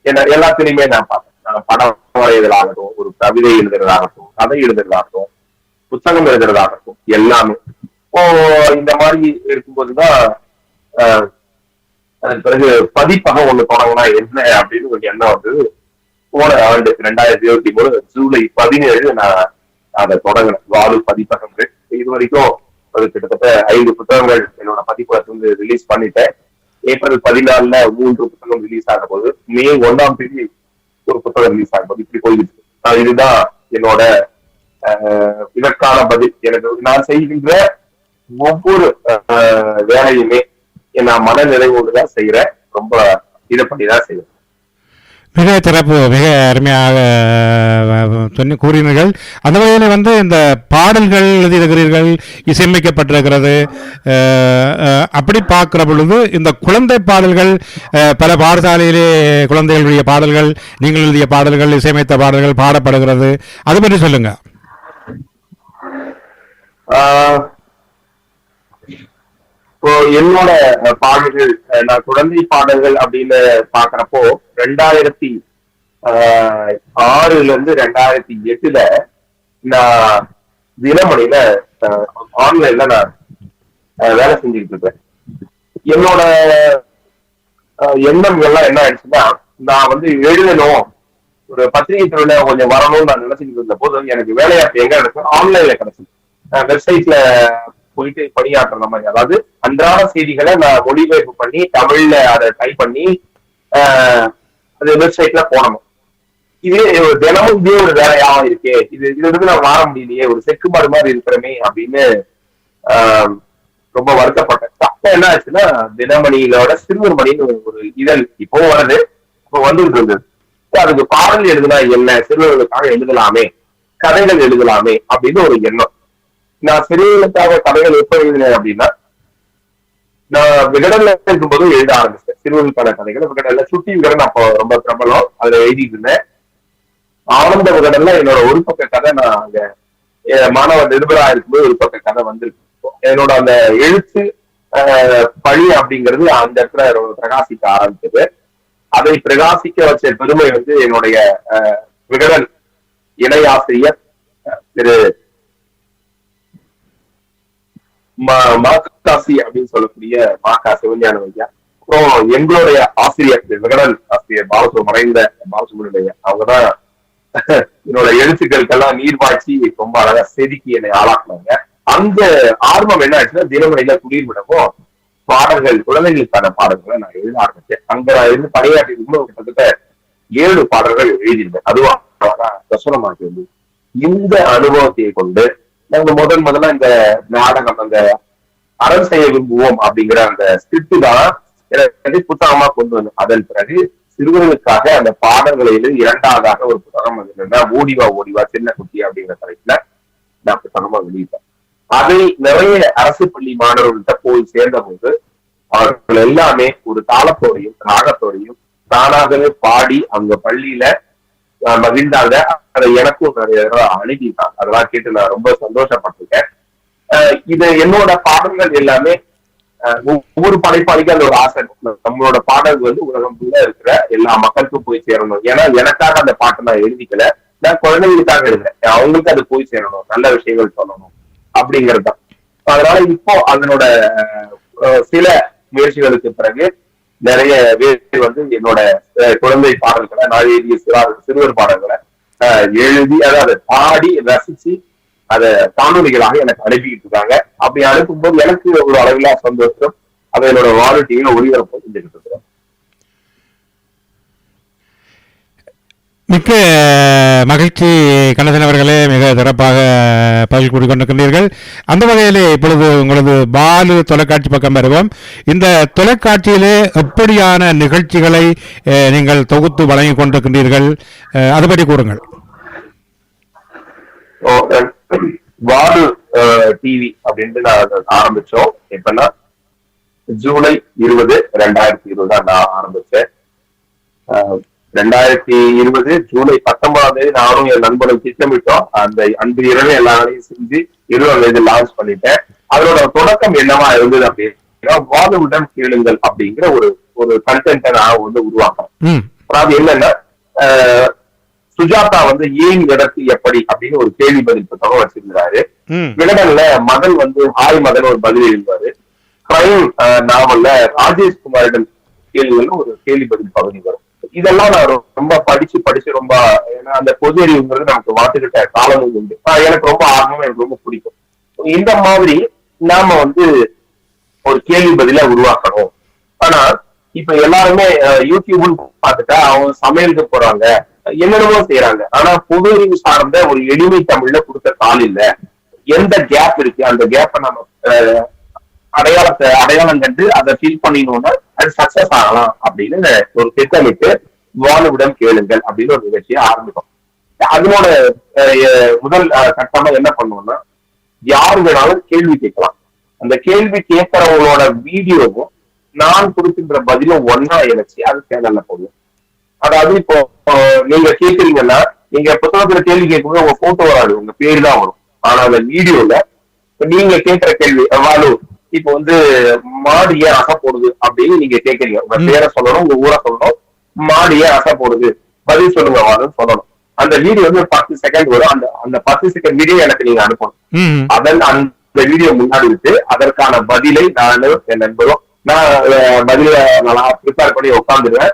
என்ன எல்லாத்துலயுமே நான் பார்த்தேன். படம் வரைதலாகட்டும், ஒரு கவிதை எழுதுறதாகட்டும், கதை எழுதுறதாகட்டும், புத்தகம் எழுதுறதாகட்டும், எல்லாமே இப்போ இந்த மாதிரி இருக்கும்போதுதான் அதுக்கு பிறகு பதிப்பகம் ஒண்ணு தொடங்கினா என்ன அப்படின்னு ஒரு எண்ணம் வந்தது. போன ஆண்டு 2023 ஜூலை 17 நான் அதை தொடங்கினேன், வாலு பதிப்பகம். இது வரைக்கும் அது கிட்டத்தட்ட 5 புத்தகங்கள் என்னோட பதிப்பகத்துல இருந்து ரிலீஸ் பண்ணிட்டேன். ஏப்ரல் 14 3 புத்தகம் ரிலீஸ் ஆக போது, மே 1ஆம் தேதி ஒரு புத்தகம் ரிலீஸ் ஆகும் போது இப்படி போயிடுச்சு. இதுதான் என்னோட இதற்கான பதில். எனக்கு நான் செய்கின்ற ஒவ்வொரு வேலையுமே நான் மன நிறைவோடு தான் செய்யறேன், ரொம்ப இதை பண்ணிதான் செய்யறேன். மிக சிறப்பு, மிக அருமையாக கூறினீர்கள். அந்த வகையில் வந்து இந்த பாடல்கள் எழுதியிருக்கிறீர்கள், இசையமைக்கப்பட்டிருக்கிறது. அப்படி பார்க்கிற பொழுது இந்த குழந்தை பாடல்கள், பல பாடசாலையிலே குழந்தைகளுடைய பாடல்கள், நீங்கள் எழுதிய பாடல்கள், இசையமைத்த பாடல்கள் பாடப்படுகிறது, அது பற்றி சொல்லுங்க. இப்போ என்னோட பாடல்கள், நான் குழந்தை பாடல்கள் அப்படின்னு பாக்குறப்போ 2006 2008 நான் தினமணியில ஆன்லைன்ல நான் வேலை செஞ்சுக்கிட்டு இருக்கேன். என்னோட எண்ணங்கள்லாம் என்ன ஆயிடுச்சுன்னா, நான் எழுதணும், ஒரு பத்திரிகை துறையில கொஞ்சம் வரணும்னு நான் நினைச்சுக்கிட்டு இருந்த போது எனக்கு வேலையாட்டு எங்க கிடைக்கும், ஆன்லைன்ல கிடைச்சது. வெப்சைட்ல போயிட்டு பணியாற்றுற மாதிரி, அதாவது அன்றாட செய்திகளை நான் மொழிபெயர்ப்பு பண்ணி தமிழ்ல அதை டைப் பண்ணி அது வெப்சைட்ல போடணும். இதே தினமும் இதே ஒரு வேலையாவும் இருக்கே, இது நான் மாற முடியலையே, ஒரு செக்குமாறு மாதிரி இருக்கிறமே அப்படின்னு ரொம்ப வருத்தப்பட்டேன். அப்ப என்ன ஆச்சுன்னா, தினமணியிலோட சிறுவர் மணின்னு ஒரு இதழ் இப்போ வருது, இப்போ வந்துட்டு இருந்தது. அதுக்கு பாடல் எழுதுனா என்ன, சிறுவர்களுக்காக எழுதலாமே, கதைகள் எழுதலாமே அப்படின்னு ஒரு எண்ணம். நான் சிறுவர்களுக்காக கதைகள் எப்ப எழுதினேன் அப்படின்னா, நான் விகடன்ல இருக்கும்போது எழுத ஆரம்பிச்சேன் சிறுவர்களுக்கான கதைகள். விகடன்ல சுட்டி விகடன் அப்போ ரொம்ப பிரபலம், அதுல எழுதிட்டு இருந்தேன். ஆனந்த விகடன்ல என்னோட ஒரு பக்க கதை, நான் அங்க மாணவ நிருபரா இருக்கும்போது ஒரு பக்க கதை வந்திருக்கு. என்னோட அந்த எழுத்து பணி அப்படிங்கிறது அந்த இடத்துல பிரகாசிக்க ஆரம்பிச்சது. அதை பிரகாசிக்க வச்ச பெருமை என்னுடைய விகடன் இணை ஆசிரியர் திரு மாகாசி அப்படின்னு சொல்லக்கூடிய மாகா சிவஞானம் ஐயா, அப்புறம் எங்களுடைய ஆசிரியர் விகடன் ஆசிரியர் மறைந்த பாலசுப்ரமணியம் ஐயா, அவங்கதான் என்னோட எழுத்துக்களுக்கெல்லாம் நீர்வாய்ச்சி ரொம்ப அழகா செதுக்கி என்னை ஆளாக்குனாங்க. அந்த ஆர்வம் என்ன ஆச்சுன்னா, தினமணியில குளிர் விடவும் பாடல்கள், குழந்தைகளுக்கான பாடல்களை நான் எழுத ஆரம்பிச்சேன். அங்க நான் இருந்து பணியாற்றி கிட்டத்தட்ட 7 பாடல்கள் எழுதியிருந்தேன். அதுவும் பிரசுரமாக்கி வந்து இந்த அனுபவத்தை கொண்டு நாங்க முதல்ல இந்த நாடகம், அந்த அறம் செய்ய விரும்புவோம் அப்படிங்கிற அந்த ஸ்கிரிப்ட் தான் புத்தகமா கொண்டு வந்தோம். அதன் பிறகு சிறுவர்களுக்காக அந்த பாடல்களை எழுதி 2வதாக ஒரு புத்தகம் ஓடிவா ஓடிவா சின்ன குட்டி அப்படிங்கிற தலைப்புல நான் புத்தகமா வெளியிட்டேன். அதை நிறைய அரசு பள்ளி மாணவர்கள்ட்ட போய் சேர்ந்த போது அவர்கள் எல்லாமே ஒரு தாளத்தோடையும் ராகத்தோடையும் தானாகவே பாடி அவங்க பள்ளியில மகிழ்ந்தாங்க. அதை எனக்கும் நிறைய அணுகிட்டாங்க. அதெல்லாம் கேட்டு நான் ரொம்ப சந்தோஷப்பட்டிருக்கேன். இது என்னோட பாடல்கள் எல்லாமே ஒவ்வொரு படைப்பாளிக்கும் அந்த ஒரு ஆசை, நம்மளோட பாடல் உலகம் ஃபுல்லா இருக்கிற எல்லா மக்களுக்கும் போய் சேரணும். ஏன்னா எனக்காக அந்த பாட்டை நான் எழுதிக்கல, நான் குழந்தைகளுக்காக எழுதுறேன், அவங்களுக்கு அது போய் சேரணும், நல்ல விஷயங்கள் சொல்லணும் அப்படிங்கிறது தான். அதனால இப்போ அதனோட சில முயற்சிகளுக்கு பிறகு நிறைய பேர் என்னோட குழந்தை பாடல்களை, நான் எழுதிய சிறுவர் பாடல்களை எழுதி அதை பாடி ரசிச்சு அதை காணொலிகளாக எனக்கு அனுப்பிக்கிட்டு இருக்காங்க. அப்படி அனுப்பும்போது எனக்கு ஒரு அளவிலா சந்தோஷம். அதை என்னோட வாலண்டியில ஒளிபரப்பு செஞ்சுக்கிட்டு இருக்கிறேன். மிக்க மகிழ்ச்சி கணேசன் அவர்களே, மிக சிறப்பாக பதில் கூறிக்கொண்டிருக்கின்றீர்கள். அந்த வகையிலே இப்பொழுது உங்களது பாலு தொலைக்காட்சி பக்கம் வருவோம். இந்த தொலைக்காட்சியிலே எப்படியான நிகழ்ச்சிகளை நீங்கள் தொகுத்து வழங்கி கொண்டிருக்கின்றீர்கள், அதை பற்றி கூறுங்கள். வாடு டிவி அப்படின்ட்டு நான் ஆரம்பிச்சோம். எப்பன்னா ஜூலை 20, 2020 தான் நான் ஆரம்பிச்சேன். 2020 ஜூலை 19 நானும் என் நண்பனும் திட்டமிட்டோம். அந்த அன்று இரவு எல்லா வேலையும் செஞ்சு 20 லான்ச் பண்ணிட்டேன். அதனோட தொடக்கம் என்னவா இருந்தது அப்படின்னா, வாழுடன் கேளுங்கள் அப்படிங்கிற ஒரு கண்டென்ட்டை நான் உருவாக்குறேன். அதாவது என்னன்னா, சுஜாதா ஏன் இடத்து எப்படி அப்படின்னு ஒரு கேள்வி பதில் புத்தகம் வச்சிருந்தாரு. விகடன்ல மதன் ஹாய் மதன் ஒரு பதில் எழுதுவாரு. கிரைம் நாவல்ல ராஜேஷ்குமாரிடம் கேள்விகள் ஒரு கேள்வி பதில் பகுதி வரும். இதெல்லாம் நான் ரொம்ப படிச்சு ரொம்ப, ஏன்னா அந்த பொது அறிவுங்கிறது நமக்கு வாத்துக்கிட்ட காலமும் உண்டு. எனக்கு ரொம்ப ஆர்வம், எனக்கு ரொம்ப பிடிக்கும். இந்த மாதிரி நாம ஒரு கேள்வி பதிலா உருவாக்கணும். ஆனா இப்ப எல்லாருமே யூடியூப்னு பார்த்துட்டா அவங்க சமையலுக்கு போறாங்க, என்னென்னமோ செய்யறாங்க. ஆனா பொது அறிவு சார்ந்த ஒரு எளிமை தமிழ்ல கொடுத்த தாள் இல்ல. எந்த கேப் இருக்கு, அந்த கேப்பை நம்ம அடையாளம் கண்டு அதை ஃபில் பண்ணினோம்னா அது சக்சஸ் ஆகலாம் அப்படின்னு ஒரு திட்டமிட்டு வாழுவிடம் கேளுங்கள் அப்படின்னு ஒரு நிகழ்ச்சியை ஆரம்பிக்கும். அதனோட முதல் கட்டமா என்ன பண்ணுவோம்னா, யாரு வேணாலும் கேள்வி கேட்கலாம். அந்த கேள்வி கேட்கறவங்களோட வீடியோவும் நான் கொடுக்கின்ற பதிலும் ஒன்னா இணைச்சு அது சேனல்ல போடுவோம். அதாவது இப்போ நீங்க கேட்கறீங்கன்னா, நீங்க புத்தகத்துல கேள்வி கேட்கும்போது உங்க போட்டோ வராது, உங்க பேரு தான் வரும். ஆனா அந்த வீடியோல நீங்க கேட்கிற கேள்வி, வாலு இப்போ வந்து மாடு ஏன் அசை போடுது அப்படின்னு நீங்க கேக்குறீங்க. உங்க பேரை சொல்லணும், உங்க ஊரை சொல்லணும். மாடு ஏன் அசை போடுது, பதில் சொல்லுங்க வான்னு சொல்லணும். அந்த வீடியோ வந்து 10 செகண்ட் வரும். அந்த 10 செகண்ட் வீடியோ எனக்கு நீங்க அனுப்பணும். அந்த வீடியோ முன்னாடி விட்டு அதற்கான பதிலை நானும் என் நண்பரும் நான் பதில நல்லா ப்ரிப்பேர் பண்ணி உட்காந்துருவேன்.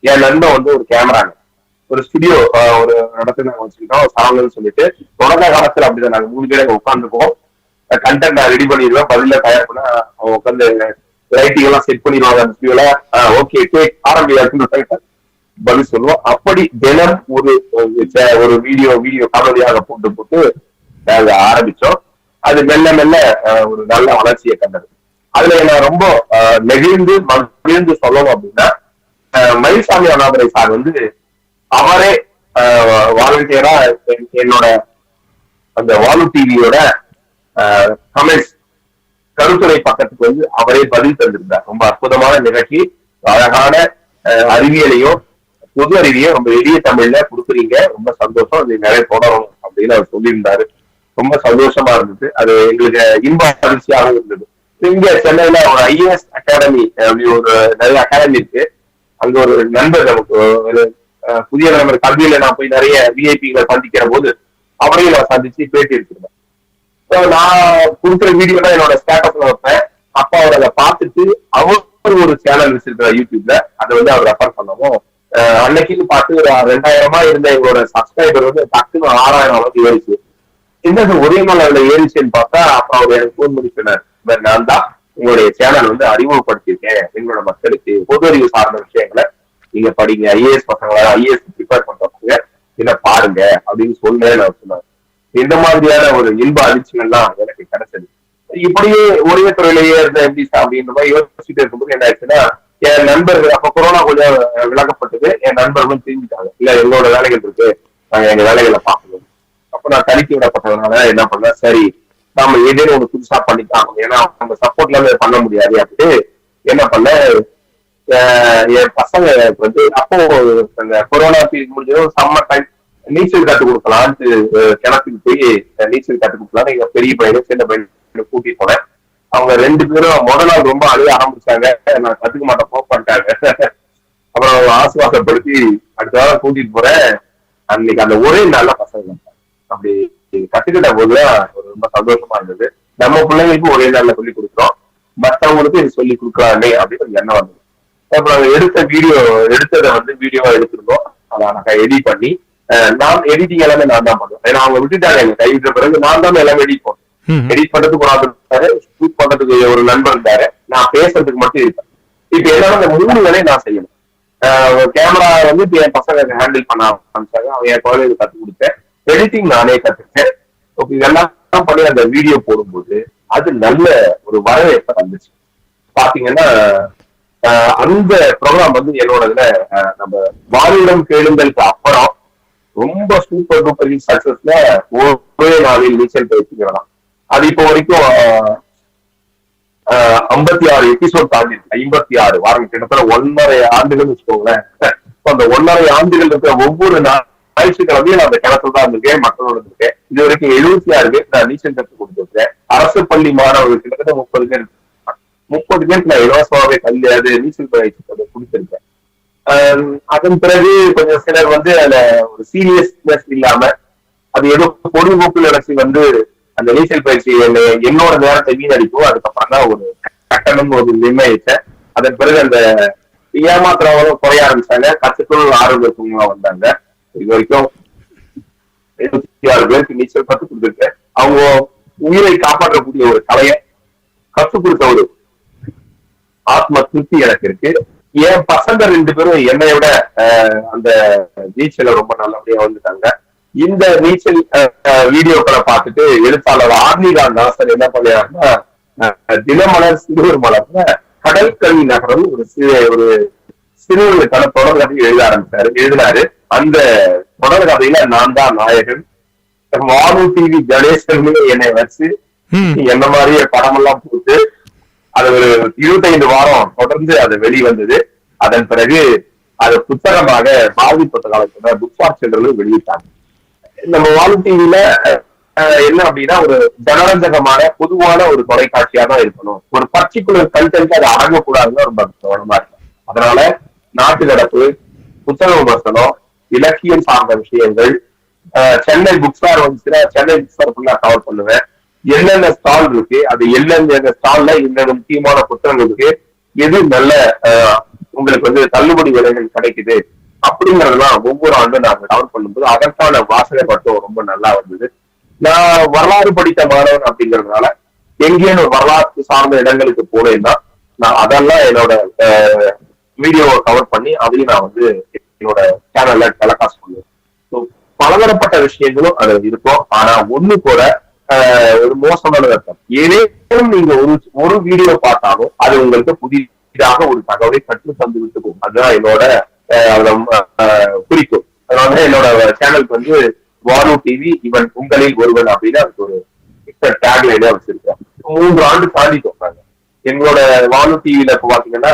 என் நண்பன் வந்து ஒரு கேமராங்க, ஒரு ஸ்டுடியோ ஒரு இடத்துல நாங்க வச்சுக்கிட்டோம் சாங்கன்னு சொல்லிட்டு. தொடக்க காலத்துல அப்படிதான் நாங்க 3 பேரும் உட்காந்துக்குவோம். கண்டென்ட் நான் ரெடி பண்ணிடுவேன், பதில தயார் பண்ண அவங்க உட்காந்து ரைட்டிங் எல்லாம் செட் பண்ணிடுவாங்க. அந்த ஸ்டுடியோல ஓகே டேக் ஆரம்பியாச்சுன்னு பதில் சொல்லுவோம். அப்படி தினம் ஒரு வீடியோ காணொலியாக போட்டு நாங்க ஆரம்பிச்சோம். அது மெல்ல மெல்ல ஒரு நல்ல வளர்ச்சியை கண்டது. அதுல நான் ரொம்ப மகிழ்ந்து சொல்லணும் அப்படின்னா, மயில்சாமி அண்ணாதுரை சார் வந்து அவரே வாலண்டியரா என்னோட அந்த வாலு டிவியோட கமெண்ட்ஸ் கருத்துரை பக்கத்துக்கு வந்து அவரே பதில் தந்திருந்தார். ரொம்ப அற்புதமான நிகழ்ச்சி, அழகான அறிவியலையும் பொது அறிவியையும் ரொம்ப எளிய தமிழ்ல கொடுக்குறீங்க, ரொம்ப சந்தோஷம், அது நிறைய தொடரும் அப்படின்னு அவர் சொல்லியிருந்தாரு. ரொம்ப சந்தோஷமா இருந்தது. அது எங்களுக்கு இன்ப அதிர்ச்சியாக இருந்தது. இங்க சென்னையில ஒரு ஐஏஎஸ் அகாடமி அப்படி ஒரு நிறைய அகாடமி இருக்கு. அங்க ஒரு நண்பர் நமக்கு ஒரு புதிய நண்பர் கல்வியில நான் போய் நிறைய விஐபிகளை சந்திக்கிற போது அவரையும் நான் சந்திச்சு பேட்டி எடுத்திருந்தேன். நான் கொடுக்குற வீடியோ தான் என்னோட ஸ்டேட்டஸ்ல வைப்பேன். அப்ப அவர் அதை பார்த்துட்டு அவர் ஒரு சேனல் வச்சிருக்கிறார் யூடியூப்ல, அதை வந்து அவர் ரெஃபர் பண்ணவும் அன்னைக்குன்னு பார்த்து ஒரு 2000 இருந்த எங்களோட சப்ஸ்கிரைபர் வந்து டக்குன்னு 6000 அளவுக்கு ஏறிச்சு. என்னது ஒரே நாள் அதுல ஏறிச்சுன்னு பார்த்தா அப்புறம் அவர் எனக்கு போன் பண்ணி சொன்னார், நான் தான் உங்களுடைய சேனல் வந்து அறிமுகப்படுத்தியிருக்கேன் எங்களோட மக்களுக்கு பொது அறிவு சார்ந்த விஷயங்களை, நீங்க படிங்க, ஐஏஎஸ் பசங்களை ஐஏஎஸ் ப்ரிப்பேர் பண்றவங்க இதை பாருங்க அப்படின்னு சொன்னேன்னு அவர் சொன்னார். இந்த மாதிரியான ஒரு இன்ப அதிர்ச்சிகள்லாம் எனக்கு கிடைச்சது. இப்படியே ஒரே துறையிலேயே இருந்த எப்படி அப்படின்ற மாதிரி யோசிச்சுட்டு இருக்கும்போது என்ன ஆயிடுச்சுன்னா, என் நண்பர்கள் அப்ப கொரோனா கொஞ்சம் விளக்கப்பட்டது, என் நண்பர்களும் தெரிஞ்சுட்டாங்க, இல்ல எங்களோட வேலைகள் இருக்கு, நாங்க எங்க வேலைகளை பார்க்கணும். அப்ப நான் தடுக்கி விடப்பட்டதுனால என்ன பண்ணேன், சரி நாம ஏதேனும் ஒரு புதுசா பண்ணிக்கலாம், ஏன்னா அவங்க சப்போர்ட்ல பண்ண முடியாது அப்படின்னு என்ன பண்ண, என் பசங்க வந்து அப்போ அந்த கொரோனா பீரியட் முடிஞ்சதும் சம்மர் டைம் நீச்சல் கற்றுக் கொடுக்கலான்ட்டு கிணத்துக்கு போய் நீச்சல் கற்றுக் கொடுக்கலாம். எங்க பெரிய பையனும் சின்ன பையனும் கூட்டிட்டு போனேன். அவங்க 2 பேரும் முதல் நாள் ரொம்ப அழுக ஆரம்பிச்சாங்க, நான் கத்துக்க மாட்டேன் போ பண்ணிட்டாங்க. அப்புறம் அவங்க ஆசுவாசப்படுத்தி அடுத்த வாரம் கூட்டிட்டு போறேன். அன்னைக்கு அந்த ஒரே நல்ல பசங்க அப்படி கத்துக்கிட்ட போதுதான் ஒரு ரொம்ப சந்தோஷமா இருந்தது. நம்ம பிள்ளைங்களுக்கும் ஒரே நாள்ல சொல்லி கொடுக்குறோம், மற்றவங்களுக்கும் இது சொல்லி கொடுக்கலாமே அப்படின்னு ஒரு எண்ணம் வந்தது. அப்புறம் எடுத்ததை வந்து வீடியோவா எடுத்திருந்தோம். அதை நான் எடிட் பண்ணி நான் எடிட்டிங் எல்லாமே நான் தான் பண்ணுவேன். ஏன்னா அவங்க விட்டுட்டாங்க எங்க கைவிட்ட பிறகு நான் தான் எல்லாமே எடிட் பண்ணுவேன். எடிட் பண்றதுக்கு ஒரு ஆள் இருந்தாரு, ஷூட் பண்றதுக்கு ஒரு நண்பர் இருந்தாரு, நான் பேசுறதுக்கு மட்டும் இருப்பேன். இப்ப எல்லாரும் அந்த 3 வேலையும் நான் செய்யணும். கேமரா வந்து இப்ப என் பசங்க ஹேண்டில் பண்ண ஆரம்பிச்சாங்க, அவங்க என் குழந்தைகளுக்கு கற்றுக் கொடுத்தேன். எடிட்டிங் நானே கத்துக்கிட்டேன். இதெல்லாம் பண்ணி அந்த வீடியோ போடும்போது அது நல்ல ஒரு வரவேற்பை வந்துச்சு. பாத்தீங்கன்னா அந்த ப்ரோக்ராம் வந்து என்னோட இதுல நம்ம வாலிடம் கேளுங்களுக்கு அப்புறம் ரொம்ப சூப்பர் டூப்பர் சக்சஸ்ல ஒரே நாளில் நீச்சல் பயிற்சி வரலாம். அது இப்போ வரைக்கும் 56 எபிசோட் தாண்டி 56 வாரம், கிட்டத்தட்ட 1.5 ஆண்டுகள் வச்சுக்கோங்களேன். அந்த 1.5 ஆண்டுகள் இருக்கிற ஒவ்வொரு ஞாயிற்றுக்கிழமையும் நான் அந்த கிணத்துல தான் இருந்திருக்கேன், மக்களோட இருந்திருக்கேன். இது வரைக்கும் 76 பேர் நான் நீச்சல் கற்றுக் கொடுத்துருக்கேன். அரசு பள்ளி மாணவர்கள் கிட்டத்தட்ட 30 பேர் நான் இலவசமாவே கல்வியாது நீச்சல் பயிற்சி கொடுத்திருக்கேன். அதன் பிறகு கொஞ்சம் சிலர் வந்து அதுல ஒரு சீரியஸ்னஸ் இல்லாம அது ஏதோ பொழுதுபோக்கு நினைச்சு வந்து அந்த நீச்சல் பயிற்சி என்னோட நேரத்தை வீணடிக்கும். அதுக்கப்புறம் தான் ஒரு கட்டணம் ஒரு நிர்ணயிச்சேன். அதன் பிறகு அந்த ஏமாத்திரவங்களும் குறைய ஆரம்பிச்சாங்க, கற்றுக்கொள்ள ஆர்வம் வந்தாங்க. இது வரைக்கும் 76 பேருக்கு நீச்சல் கற்றுக் கொடுத்துருக்கேன். அவங்க உயிரை காப்பாற்றக்கூடிய ஒரு கலையை கற்றுக் கொடுத்த ஒரு ஆத்ம திருப்தி எனக்கு இருக்கு. என் பசங்க 2 பேரும் என்னை விட அந்த நீச்சலை ரொம்ப நல்லபடியா வந்துட்டாங்க. இந்த நீச்சல் வீடியோக்களை பார்த்துட்டு எழுத்தாளர் ஆர்னிகான் தாசன் என்ன பண்ணாருன்னா, தினமலர் சிறுவர் மலர்ல கடற்கல்வி நகரம் ஒரு சிறுவர்களுக்கான தொடர் கதையை எழுதினாரு. அந்த தொடர் கதையில நான் தான் நாயகன். வானு டிவி கணேசன் என்னை வச்சு என்ன மாதிரியே படம் எல்லாம் போட்டு அது ஒரு 25 வாரம் தொடர்ந்து அது வெளிவந்தது. அதன் பிறகு அது புத்தகமாக பாதிப்பட்ட காலத்துல புக் ஃபார் சில்ட்ரன் வெளியிட்டாங்க. நம்ம வானு டிவில என்ன அப்படின்னா ஒரு ஜனரஞ்சகமான பொதுவான ஒரு தொலைக்காட்சியா தான் இருக்கணும். ஒரு பர்டிகுலர் கண்டென்ட் அது அடங்கக்கூடாதுன்னு ரொம்ப கவனமா இருக்கும். அதனால நாட்டு நடப்பு, புத்தக விமர்சனம், இலக்கியம் சார்ந்த விஷயங்கள், சென்னை புக் ஃபேர் வந்துச்சுன்னா சென்னை புக் ஃபேர் ஃபுல்லா கவர் பண்ணுவேன். என்னென்ன ஸ்டால் இருக்கு, அது எந்தெந்த ஸ்டால்ல என்னென்ன முக்கியமான புத்தகங்கள் இருக்கு, எது நல்ல உங்களுக்கு வந்து தள்ளுபடி விலைகள் கிடைக்குது அப்படிங்கறதெல்லாம் ஒவ்வொரு ஆண்டும் நாங்க கவர் பண்ணும்போது அதற்கான வாசனை மட்டும் ரொம்ப நல்லா வந்தது. நான் வரலாறு படித்த மாணவன் அப்படிங்கறதுனால எங்கேயும் வரலாற்று சார்ந்த இடங்களுக்கு போனேன்னா நான் அதெல்லாம் என்னோட வீடியோவை கவர் பண்ணி அதையும் நான் வந்து என்னோட சேனல்ல டெலிகாஸ்ட் பண்ணுவேன். பலதரப்பட்ட விஷயங்களும் அது இருக்கும். ஆனா ஒண்ணு கூட ஒரு மோசமான அர்த்தம். ஏதேனும் நீங்க ஒரு வீடியோ பார்த்தாலும் அது உங்களுக்கு புதிதாக ஒரு தகவலை கற்று தந்து விட்டு போகும். அதுதான் என்னோட குறிக்கும். அதனால என்னோட சேனலுக்கு வந்து வாலு டிவி இவன் உங்களில் ஒருவன் அப்படின்னு அதுக்கு ஒரு டேக் லைனா வச்சிருக்கேன். 3 ஆண்டு தாண்டி சொல்றாங்க. எங்களோட வாலு டிவில இப்ப பாத்தீங்கன்னா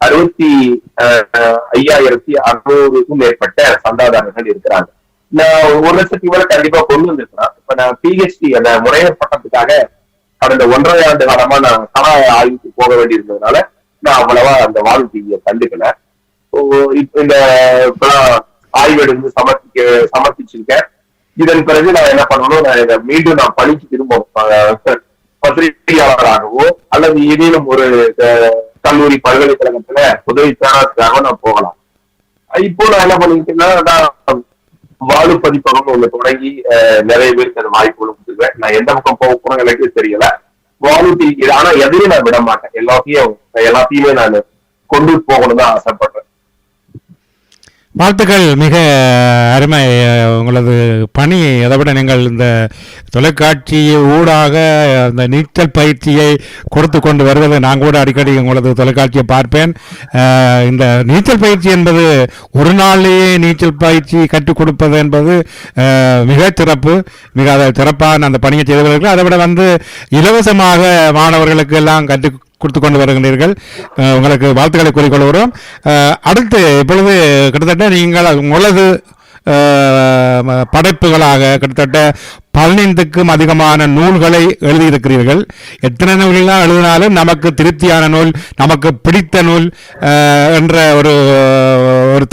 65,600க்கும் மேற்பட்ட சந்தாதாரர்கள் இருக்கிறாங்க. நான் 1 லட்சத்துக்கு மேல கண்டிப்பா கொண்டு வந்திருக்கிறேன். இப்ப நான் பிஹெச்டி அந்த முனைவர் பட்டத்துக்காக கடந்த 1.5 ஆண்டு காலமா நான் கள ஆய்வுக்கு போக வேண்டி இருந்ததுனால நான் அவ்வளவா அந்த வாலு டிவியை கண்டுக்கல. இந்த ஆய்வேடு வந்து சமர்ப்பிச்சிருக்கேன். இதன் பிறகு நான் என்ன பண்ணணும், நான் இதை மீண்டும் நான் பணிக்கு திரும்பவும் பத்திரிகையாளராகவோ அல்லது ஏதேனும் ஒரு கல்லூரி பல்கலைக்கழகத்துல உதவி பேராசிரியராக நான் போகலாம். இப்போ நான் என்ன பண்ணிக்கிட்டேன்னா நான் வாலு பதிப்பகம் ஒண்ணு தொடங்கி நிறைய பேருக்கு அந்த வாய்ப்புகளும் கொடுத்துருவேன். நான் எந்த பக்கம் போக போறேன் எனக்கு தெரியல. வாலு டிவி ஆனா எதையும் நான் விட மாட்டேன். எல்லாத்தையுமே நான் கொண்டு போகணும்னு தான் ஆசைப்படுறேன். வாழ்த்துக்கள், மிக அருமை. உங்களது பணி அதை விட நீங்கள் இந்த தொலைக்காட்சி ஊடாக அந்த நீச்சல் பயிற்சியை கொடுத்து கொண்டு வருவது, நான் கூட அடிக்கடி உங்களது தொலைக்காட்சியை பார்ப்பேன். இந்த நீச்சல் பயிற்சி என்பது ஒரு நாளிலேயே நீச்சல் பயிற்சி கற்றுக் கொடுப்பது என்பது மிக சிறப்பு. மிக சிறப்பான அந்த பணியை செய்தவர்கள். அதை விட வந்து இலவசமாக மாணவர்களுக்கு எல்லாம் கற்றுக் கொடுத்து கொண்டு வருகிறீர்கள். உங்களுக்கு வாழ்த்துக்களை கூறிக்கொள்கிறோம். அடுத்து இப்பொழுது கிட்டத்தட்ட நீங்கள் உங்களது படைப்புகளாக கிட்டத்தட்ட 15க்கும் அதிகமான நூல்களை எழுதியிருக்கிறீர்கள். எத்தனை நூல்கள்லாம் எழுதினாலும் நமக்கு திருப்தியான நூல், நமக்கு பிடித்த நூல் என்ற ஒரு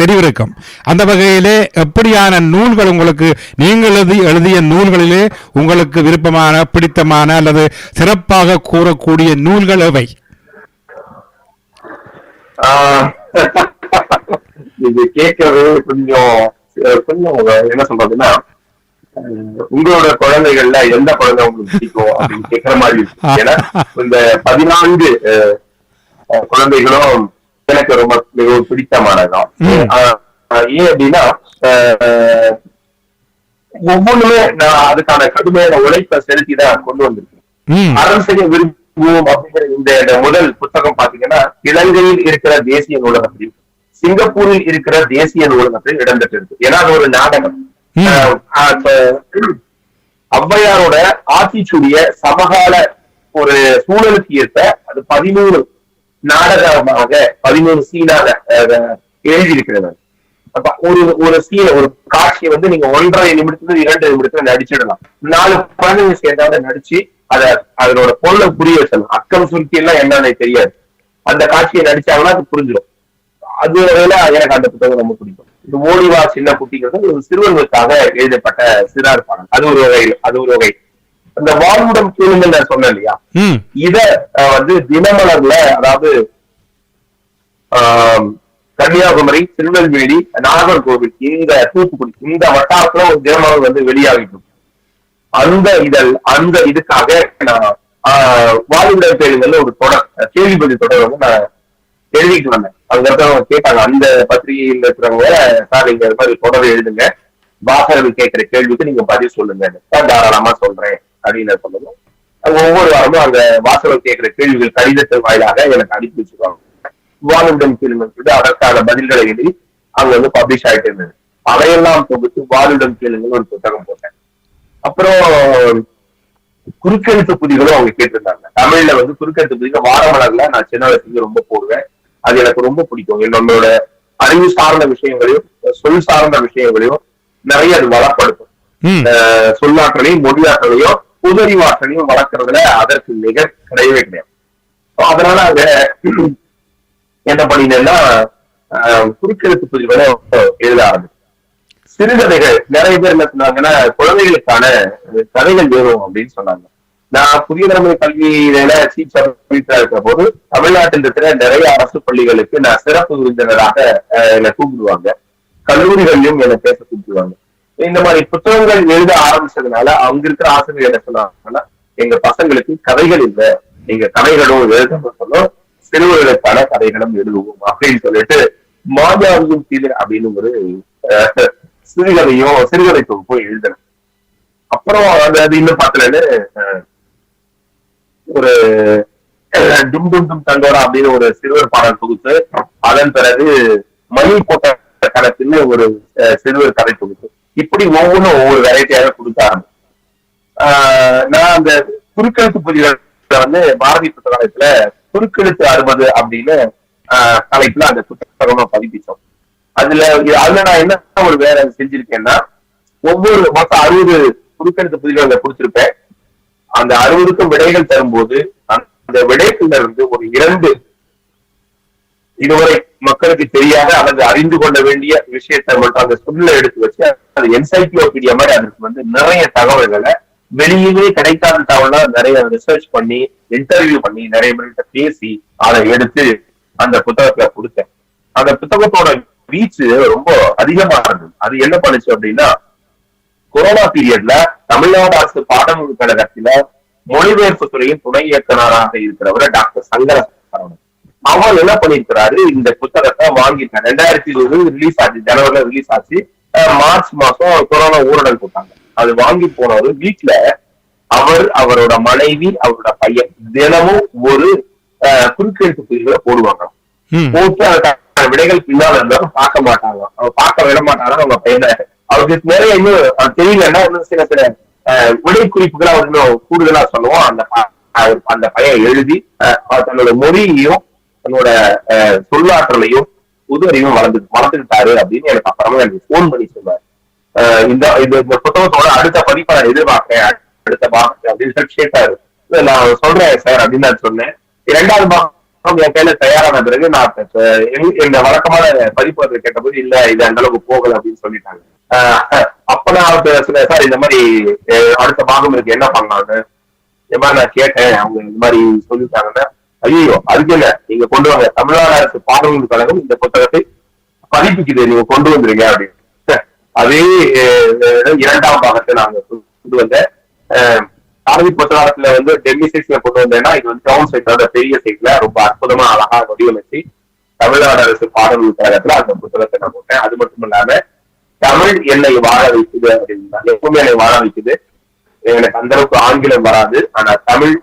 தெரிவு இருக்கும். அந்த வகையிலே எப்படியான நூல்கள் உங்களுக்கு, நீங்கள் எழுதிய நூல்களிலே உங்களுக்கு விருப்பமான, பிடித்தமான அல்லது சிறப்பாக கூறக்கூடிய நூல்கள் எவை? இது கேட்கறது கொஞ்சம் என்ன சொல்றதுன்னா, உங்களோட குழந்தைகள்ல எந்த குழந்தை உங்களுக்கு பிடிக்கும் அப்படின்னு கேட்கிற மாதிரி இருக்கு. ஏன்னா இந்த 14 குழந்தைகளும் எனக்கு ரொம்ப மிகவும் பிடித்தமானதான். ஏன் அப்படின்னா ஒவ்வொன்றுமே நான் அதுக்கான கடுமையான உழைப்பை செலுத்திதான் கொண்டு வந்திருக்கேன். அறம் செய்ய விரும்புவோம் அப்படிங்கிற இந்த முதல் புத்தகம் பாத்தீங்கன்னா இலங்கையில் இருக்கிற தேசிய நூலகத்தில், சிங்கப்பூரில் இருக்கிற தேசிய நூலகத்தில் இடம்பெற்றிருக்கு. ஏன்னா அது ஒரு நாடகம். ஔவையாரோட ஆத்திச்சூடிய சமகால ஒரு சூழலுக்கு ஏற்ப அது 13 நாடகமாக 13 சீனாக எழுதியிருக்கிறது. ஒரு சீன ஒரு காட்சியை வந்து நீங்க 1.5 நிமிடத்துல 2 நிமிடத்துல நடிச்சிடலாம். 4 குழந்தைங்க சேர்ந்தாத நடிச்சு அதனோட பொருளை புரிய வச்சலாம். அக்கம் சுருக்கி எல்லாம் என்னன்னு தெரியாது. அந்த காட்சியை நடிச்சாங்கன்னா அது புரிஞ்சிடும். அது எனக்கு அந்த புத்தகம் ரொம்ப பிடிக்கும். இந்த ஓடிவா சின்ன குட்டிங்கிறது ஒரு சிறுவர்களுக்காக எழுதப்பட்ட சிறார் பாடல். அது ஒரு வகை. அந்த வாழ்வுடன் கேளுங்கள் நான் சொன்னேன் இல்லையா, இத வந்து தினமலர்ல, அதாவது கன்னியாகுமரி, திருநெல்வேலி, நாகர்கோவில், இந்த தூத்துக்குடி இந்த வட்டாரத்துல ஒரு தினமலர் வந்து வெளியாகிட்டு அந்த இதுக்காக நான் வாழ்வுடன் கேளுங்கள் ஒரு தொடர், கேள்வி பதில் தொடர் வந்து நான் எழுதிட்டு வந்தேன். அதுக்கப்புறம் கேட்டாங்க அந்த பத்திரிகையில் இருக்கிறவங்க, சார் நீங்க இது மாதிரி தொடர் எழுதுங்க, வாசகர்கள் கேட்கிற கேள்விக்கு நீங்க பதில் சொல்லுங்க, தாராளமா சொல்றேன் அப்படின்னு சொல்லுங்க. ஒவ்வொரு வாரமும் அந்த வாசகர்கள் கேட்கிற கேள்விகள் கடிதத்தின் வாயிலாக எனக்கு அனுப்பி வச்சுருவாங்க. வாழுடன் கேளுங்க அதற்கான பதில்களை எழுதி அங்க வந்து பப்ளிஷ் ஆயிட்டு இருந்தது. அதையெல்லாம் தொகுத்து வாழுடன் கேளுங்கன்னு ஒரு புத்தகம் போட்டேன். அப்புறம் குறுக்கெழுத்து புதிகளும் அவங்க கேட்டிருந்தாங்க. தமிழ்ல வந்து குறுக்கெழுத்து புதிகள் வாரமலர்ல நான் சின்ன வயசுக்கு ரொம்ப போடுவேன். அது எனக்கு ரொம்ப பிடிக்கும். என்னோட அறிவு சார்ந்த விஷயங்களையும் சொல் சார்ந்த விஷயங்களையும் நிறைய அது வளப்படுத்தும். சொல்லாற்றலையும் மொழியாற்றலையும் புதறிவாற்றலையும் வளர்க்கறதுல அதற்கு நிகர் கிடையவே கிடையாது. அதனால அங்க என்ன பண்ணினேன்னா குறுக்கெழுத்து பதிவுகளை எழுத ஆரம்பிச்சு. சிறுகதைகள் நிறைய பேர் என்ன சொன்னாங்கன்னா குழந்தைகளுக்கான கதைகள் வேணும் அப்படின்னு சொன்னாங்க. நான் புதிய தலைமுறை கல்வியில சீஃப் செக்ரட்டரியா இருக்கிற போது தமிழ்நாட்டில் இருக்கிற நிறைய அரசு பள்ளிகளுக்கு நான் சிறப்பு விருந்தினராக என்னை கூப்பிடுவாங்க, கல்லூரிகளிலும் என்னை பேச கூப்பிடுவாங்க. இந்த மாதிரி புத்தகங்கள் எழுத ஆரம்பிச்சதுனால அங்க இருக்கிற ஆசிரியர் என்ன சொன்னாங்கன்னா, எங்க பசங்களுக்கு கதைகள் இல்லை, நீங்க கதைகளும் எழுதணும்னு சொன்னோம், சிறுவர்களுக்கான கதைகளும் எழுதுவோம் அப்படின்னு சொல்லிட்டு மாஜாவியும் தீவிர அப்படின்னு ஒரு சிறுகதை தொகுப்பும் எழுதினேன். அப்புறம் அது இன்னும் பார்த்தலன்னு ஒரு டும் டும் டும் தண்டோரா அப்படின்னு ஒரு சிறுவர் பாடல் தொகுப்பு, அதன் பிறகு மயில் போட்ட கணக்குன்னு ஒரு சிறுவர் கதை தொகுப்பு, இப்படி ஒவ்வொன்றும் ஒவ்வொரு வெரைட்டியாக கொடுக்க ஆரம்பிச்சேன். நான் அந்த குறுக்கெழுத்து பதிவுகளை வந்து பாரதி புத்தகத்துல குறுக்கெழுத்து 60 அப்படின்னு தலைப்புல அந்த புத்தகமா பதிப்பிச்சோம். அதுல நான் என்ன ஒரு வேலை செஞ்சிருக்கேன்னா, ஒவ்வொரு மொத்தம் 60 குறுக்கெழுத்து பதிவுகளை கொடுத்திருப்பேன். அந்த 60க்கும் விடைகள் தரும்போது அந்த விடைக்குள்ள இருந்து ஒரு 2 இதுவரை மக்களுக்கு தெரியாத அல்லது அறிந்து கொள்ள வேண்டிய விஷயத்தை மட்டும் அந்த சொல்ல எடுத்து வச்சு அது என்சைக்ளோபீடியா மாதிரி அதுக்கு வந்து நிறைய தகவல்களை வெளியவே கிடைக்காத தகவலா நிறைய ரிசர்ச் பண்ணி இன்டர்வியூ பண்ணி நிறைய பேர்கிட்ட பேசி அதை எடுத்து அந்த புத்தகத்துல கொடுத்தேன். அந்த புத்தகத்தோட வீச்சு ரொம்ப அதிகமா இருந்தது. அது என்ன பண்ணுச்சு அப்படின்னா, கொரோனா பீரியட்ல தமிழ்நாடு அரசு பாடநூல் கழகத்தில மொழிபெயர்ப்பு துறையின் துணை இயக்குநராக இருக்கிறவர் டாக்டர் சங்கர சரவணன். அவர் என்ன பண்ணிருக்கிறாரு, இந்த புத்தகத்தை வாங்கிட்டார். 2020 ரிலீஸ் ஆச்சு, ஜனவரில ரிலீஸ் ஆச்சு. மார்ச் மாசம் கொரோனா ஊரடங்கு போட்டாங்க. அது வாங்கி போனவர் வீட்டுல அவரோட மனைவி அவரோட பையன் தினமும் ஒரு குறுக்கெழுத்து பதிவுகளை போடுவாங்க. போட்டு அதுக்கான விடைகள் பின்னால் இருந்தாலும் பார்க்க மாட்டாங்க, பார்க்க விட மாட்டாங்க அவங்க பையனை. அவருக்கு நிறைய இன்னும் தெரியலன்னா இன்னும் சில விடை குறிப்புகளை அவர் இன்னும் கூடுதலா சொல்லுவோம். அந்த பையன் எழுதி தன்னோட மொழியையும் தன்னோட சொல்லாற்றலையும் புது அறிவும் வளர்ந்துக்கிட்டாரு அப்படின்னு எனக்கு அப்புறமா எனக்கு போன் பண்ணி சொல்லுவாரு. இந்த புத்தகத்தோட அடுத்த பதிப்பை நான் எதிர்பார்க்கிறேன், அடுத்த பாகம் அப்படின்னு கேட்டாரு. நான் சொல்றேன் சார் அப்படின்னு நான் சொன்னேன். 2வது பாகம் என் கையில தயாரான பிறகு நான் இந்த வழக்கமான பதிப்பு கேட்டபோது இல்ல இது அந்த அளவுக்கு போகல அப்படின்னு சொல்லிட்டாங்க. அப்ப நான் சார் இந்த மாதிரி அடுத்த பாகம் இருக்கு என்ன பண்ணலான்னு இந்த மாதிரி நான் கேட்டேன். அவங்க இந்த மாதிரி சொல்லிட்டாங்கன்னா, ஐயோ அதுக்கு இல்ல, நீங்க கொண்டு வாங்க, தமிழ்நாடு அரசு பாடநூல் கழகம் இந்த புத்தகத்தை பதிப்பிக்குது, நீங்க கொண்டு வந்துருங்க அப்படின்னு. அதே 2ஆம் பாகத்தை நாங்க கொண்டு வந்தேன். பாரதி புத்தகத்துல வந்து டெல்லி சைஸ்ல கொண்டு வந்தேன்னா, இது வந்து டவுன் சைட்ல பெரிய சைட்ல ரொம்ப அற்புதமா அழகா வடிவமைச்சு தமிழ்நாடு அரசு பாடநூல் கழகத்துல அந்த புத்தகத்தை நான் போட்டேன். அது மட்டும் இல்லாம தமிழ் என்னை வாழ வைக்குது அப்படின்னா, எப்பவுமே என்னை வாழ வைக்குது. எனக்கு அந்த அளவுக்கு ஆங்கிலம் வராது, ஆனா தமிழ்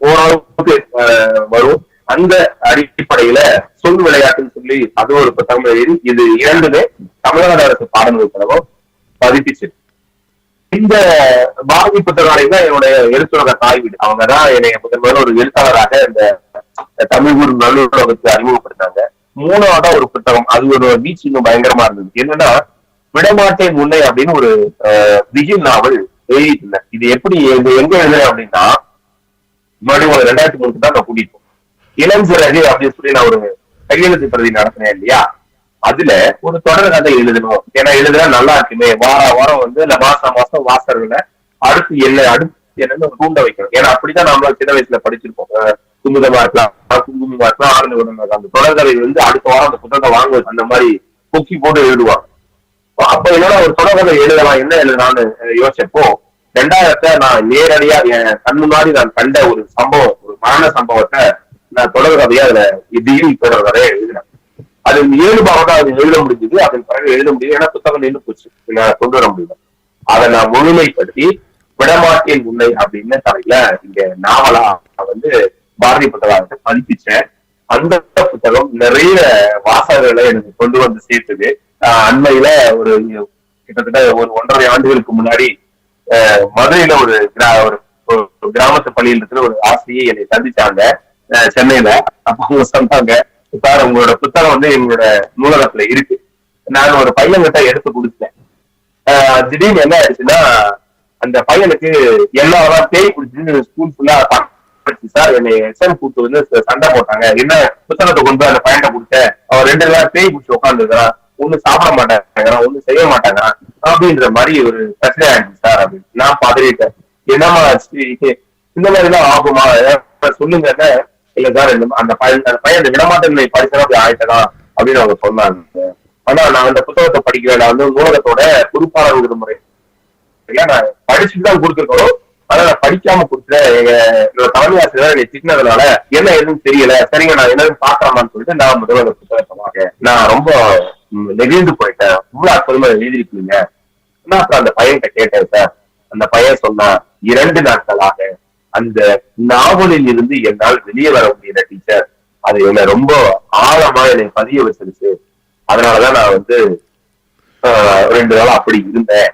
ஓரளவுக்கு வரும். அந்த அடிப்படையில சொல் விளையாட்டுன்னு சொல்லி அது ஒரு புத்தகம் எழுதி இது 2மே தமிழ்நாடு அரசு பாடநூல் கழகம் பதிப்பிச்சு. இந்த பாரதி புத்தகாலயம் தான் என்னுடைய எழுத்துலக தாய் வீடு. அவங்கதான் என்னை முதல்ல ஒரு எழுத்தாளராக இந்த தமிழ் ஊர் நல்லுலகத்தை அறிமுகப்படுத்தாங்க. 3ஆவதா ஒரு புத்தகம், அது ஒரு வீச்சு இன்னும் பயங்கரமா இருந்தது. என்னன்னா, விடமாட்டேன் முன்னை அப்படின்னு ஒரு விஜய் நாவல் எழுதிட்டு இருந்தேன். இது எப்படி எங்க எழுதுறேன் அப்படின்னா, மறுபடியும் 2003 தான் நான் கூட்டிட்டு இளஞ்சிறகு அப்படின்னு சொல்லி நான் ஒரு கையெழுத்து பிரதி நடத்தினேன் இல்லையா, அதுல ஒரு தொடர் கதை எழுதணும். ஏன்னா எழுதுனா நல்லா இருக்குமே, வாரம் வந்து இல்ல மாசம் வாசகர்களை அடுத்து என்னன்னு தூண்ட வைக்கணும். ஏன்னா அப்படிதான் நம்மள சின்ன வயசுல படிச்சிருப்போம். குமுதமா இருக்கலாம், குங்குமமா இருக்கலாம், ஆனந்த உடனே அந்த தொடர்கதை வந்து அடுத்த வாரம் அந்த புத்தகத்தை வாங்குவது அந்த மாதிரி பொக்கி போட்டு எழுதுவாங்க. அப்ப என்னோட ஒரு தொடர்கதை எழுதலாம், என்ன எழுதலாம்னு யோசிச்சப்போ 2000 நான் நேரடியா என் கண் முன்னாடி நான் கண்ட ஒரு சம்பவம், ஒரு மரண சம்பவத்தை நான் தொடர்கதையா அதுல இதையும் தொடர்கதையா எழுதினேன். அது 7 பாகம் தான் அது எழுத முடிஞ்சது. அதன் பிறகு எழுத முடியும், ஏன்னா புத்தகம் நின்று போச்சு, கொண்டு வர முடியல. அதை நான் முழுமைப்படுத்தி விடமாட்டேன் உன்னை அப்படின்னு தலையில இங்க நாவலா வந்து பாரதி புத்தகத்தை பதிப்பிச்சேன். அந்த புத்தகம் நிறைய வாசகர்களை எனக்கு கொண்டு வந்து சேர்த்தது. அண்மையில ஒரு கிட்டத்தட்ட ஒரு 1.5 ஆண்டுகளுக்கு முன்னாடி மதுரையில ஒரு கிராமத்து பள்ளியில் இருக்கிற ஒரு ஆசிரியை என்னை சந்திச்சாங்க சென்னையில. அப்ப அவங்க சொன்னாங்க, சார் உங்களோட புத்தகம் வந்து எங்களோட நூலகத்துல இருக்கு. நான் ஒரு பையன்கிட்ட எடுத்து கொடுத்தேன். திடீர்னு என்ன ஆயிடுச்சுன்னா அந்த பையனுக்கு எல்லாரும் பேய் குடிச்சு ஸ்கூல் ஃபுல்லா சார் என்னை எக்ஸாம் கூட்டு வந்து சண்டை போட்டாங்க, என்ன புத்தகத்தை கொண்டு அந்த பையனை கொடுத்தேன், அவன் 2 நாள் பேய் குடிச்சு உட்காந்துருக்கான், ஒண்ணு சாப்பிட மாட்டாங்க, ஒண்ணு செய்ய மாட்டாங்க அப்படின்ற மாதிரி ஒரு பிரச்சனை ஆயிடுச்சு சார் அப்படின்னு. நான் பதறிட்டேன், என்னமா இந்த மாதிரி எல்லாம் ஆகுமா சொல்லுங்க. இல்ல சார் அந்த பையன் விடமாட்டேன் படிச்சா அப்படி ஆயிட்டதா அப்படின்னு அவங்க சொன்னாங்க. ஆனா நான் அந்த புத்தகத்தை படிக்கல, நான் வந்து நூலகத்தோட பொறுப்பாளர் விடுமுறை நான் படிச்சுட்டு தான் கொடுத்துருக்கோம். ஆனா நான் படிக்காம கொடுத்துட்டேன். என்னோட தலைமை ஆசிரியர் என்னை திட்டினதுனால என்ன எதுவும் தெரியல, சரிங்க நான் என்னன்னு பாக்கலாமான்னு சொல்லிட்டு நான் முதல்ல அந்த புத்தகத்தை வாங்க நான் ரொம்ப நெகிழ்ந்து போயிட்டேன். இவ்வளவு அற்புதமா எழுதிருக்கீங்க. நான் அப்புறம் அந்த பையன்கிட்ட கேட்டேன் சார். அந்த பையன் சொன்னா 2 நாட்களாக அந்த நாவலில் இருந்து என்னால் வெளியே வர முடியல டீச்சர், அது என்ன ரொம்ப ஆழமா என்னை பதிய வச்சிருச்சு, அதனாலதான் நான் வந்து 2 நாள் அப்படி இருந்தேன்.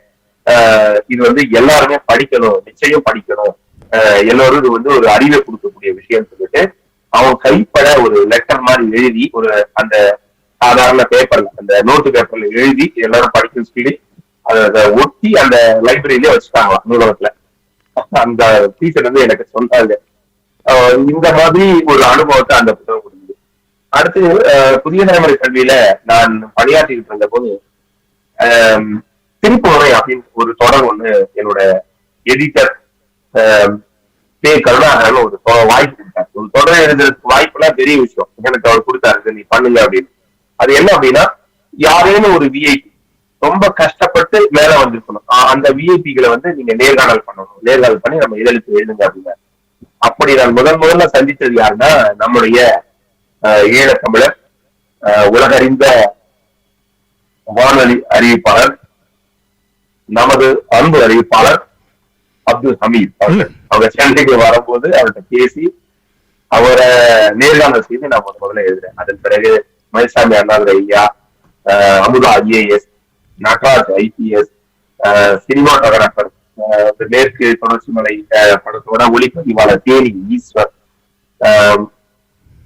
இது வந்து எல்லாருமே படிக்கணும், நிச்சயம் படிக்கணும், எல்லாரும் இது வந்து ஒரு அறிவை கொடுக்கக்கூடிய விஷயம் சொல்லிட்டு அவன் கைப்பட ஒரு லெட்டர் மாதிரி எழுதி ஒரு அந்த சாதாரண பேப்பர்ல அந்த நோட்டு பேப்பர்ல எழுதி எல்லாரும் படிக்கணும்னு சொல்லி அதை ஒட்டி அந்த லைப்ரரியிலே வச்சுட்டாங்களா நூலகத்துல. அந்த டீச்சர் வந்து எனக்கு சொன்னாங்க. இந்த மாதிரி ஒரு அனுபவத்தை அந்த புத்தகம் கொடுக்குது. அடுத்து புதிய தலைமுறை கல்வியில நான் பணியாற்றிட்டு இருந்த போது திருப்புமுறை அப்படின்னு ஒரு தொடர் ஒண்ணு என்னோட எடிட்டர் கருணாகரன் ஒரு வாய்ப்பு கொடுத்தாரு. ஒரு தொடர் எழுதுறதுக்கு வாய்ப்பு எல்லாம் பெரிய விஷயம் எனக்கு அவர் கொடுத்தாரு, நீ பண்ணுங்க அப்படின்னு. அது என்ன அப்படின்னா, யாரேனும் ஒரு விஐபி ரொம்ப கஷ்டப்பட்டு மேல வந்திருக்கணும், அந்த விஐபிகளை வந்து நீங்க நேர்காணல் பண்ணணும், நேர்காணல் பண்ணி நம்ம இதழுக்கு எழுதுங்க அப்படின்னா. அப்படி நான் முதல்ல சந்தித்தது யாருன்னா நம்முடைய ஈழத்தமிழர் உலகறிந்த வானொலி அறிவிப்பாளர், நமது அன்பு அறிவிப்பாளர் அப்துல் ஹமீத் அவர்கள். அவங்க சென்னைக்கு வரும்போது அவர்கிட்ட பேசி அவரை நேர்காணல் செய்து நான் முதல்ல எழுதுறேன். அதன் பிறகு மயில்சாமி அண்ணாதுரை ஐயா, அமுதா IAS, நடராஜ் IPS, சினிமாட்டோகிராபர், மேற்கு தொடர்ச்சி மலை படத்தோட ஒளிப்பதிவாளர் தேனி ஈஸ்வர்,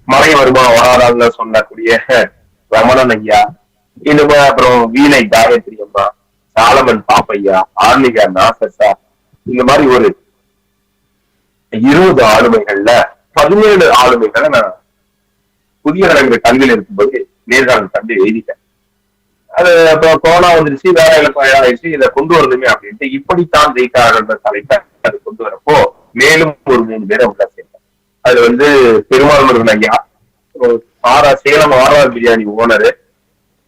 மலை வருமா வராதான்னு சொல்லக்கூடிய ரமணன் ஐயா, இன்னும் அப்புறம் வீணை காயத்ரி அம்மா, சாலமன் பாப்பையா, ஆர்னிகா நாசசா, இந்த மாதிரி ஒரு 20 ஆளுமைகள்ல 17 ஆளுமைகளை நான் புதிய தலைமுறை கல்வியில் இருக்கும்போது நேர்காணல் கண்டு எழுதிட்டேன். அது அப்புறம் கொரோனா வந்துருச்சு, வேற ஆயிடுச்சு, இதை கொண்டு வரணுமே அப்படின்ட்டு இப்படித்தான் ஜெயிக்காத தலைப்பை அது கொண்டு வரப்போ மேலும் ஒரு 3 பேரை உள்ள சேர்த்தேன். அது வந்து பெருமாள் முருகன் ஐயா, சேலம் ஆர்ஆர் பிரியாணி ஓனரு,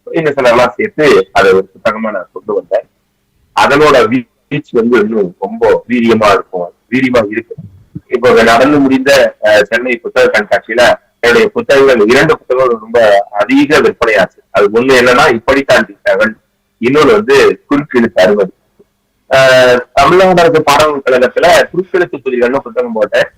எல்லாம் சேர்த்து அதை ஒரு புத்தகமா நான் கொண்டு வந்தேன். அதனோட வீச்சு வந்து இன்னும் ரொம்ப வீரியமா இருக்கு. இப்போ நடந்து முடிந்த சென்னை புத்தக கண்காட்சியில என்னுடைய புத்தகங்கள் 2 புத்தகங்கள் ரொம்ப அதிக விற்பனையாச்சு. அது ஒண்ணு என்னன்னா இப்படித்தான் தீட்டார்கள், இன்னொன்னு வந்து குறுக்கெழுத்து 60. தமிழ்நாடு அரசு பாடநூல் கழகத்துல குறுக்கெழுத்து புதிர்கள்னு புத்தகம் போட்டேன்.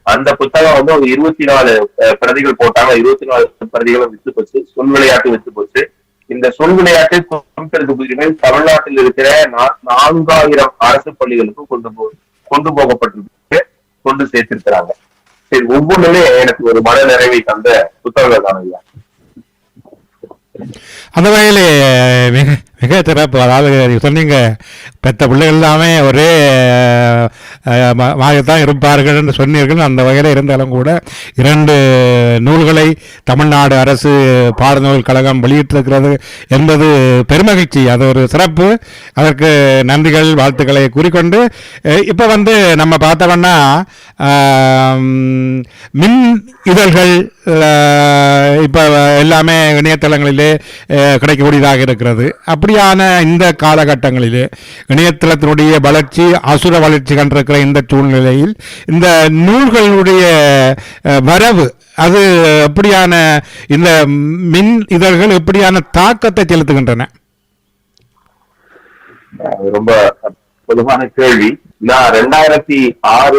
அந்த புத்தகம் வந்து ஒரு 24 பிரதிகள் போட்டாங்க. 24 பிரதிகளும் வித்து போச்சு. சொல் விளையாட்டு வித்து போச்சு. இந்த சொல் விளையாட்டு குறுக்கெழுத்து புதிர்கள் தமிழ்நாட்டில் இருக்கிற 4000 அரசு பள்ளிகளுக்கு கொண்டு போகப்பட்டிருக்கு, கொண்டு சேர்த்திருக்கிறாங்க. சரி, ஒவ்வொன்றுமே எனக்கு ஒரு மன நிறைவை தந்த புத்தகங்கள் தான் ஐயா. அந்த வகையிலே மிக சிறப்பு. அதாவது சொன்னீங்க, பெற்ற பிள்ளைகள் எல்லாமே ஒரே மாகத்தான் இருப்பார்கள் என்று சொன்னீர்கள். அந்த வகையில் இருந்தாலும் கூட 2 நூல்களை தமிழ்நாடு அரசு பாடநூல் கழகம் வெளியிட்டிருக்கிறது என்பது பெருமகிழ்ச்சி. அது ஒரு சிறப்பு. அதற்கு நன்றிகள், வாழ்த்துக்களை கூறிக்கொண்டு இப்போ வந்து நம்ம பார்த்தோம்னா மின் இதழ்கள் இப்போ எல்லாமே இணையதளங்களிலே கிடைக்கக்கூடியதாக இருக்கிறது. அப்படியான இந்த காலகட்டங்களிலே இணையதளத்தினுடைய வளர்ச்சி அசுர வளர்ச்சி கண்டிருக்கிற இந்த சூழ்நிலையில் இந்த நூல்களுடைய வரவு அது எப்படியான, இந்த மின் இதழ்கள் எப்படியான தாக்கத்தை செலுத்துகின்றன? ரொம்ப பொதுவான கேள்வி. நான் 2006,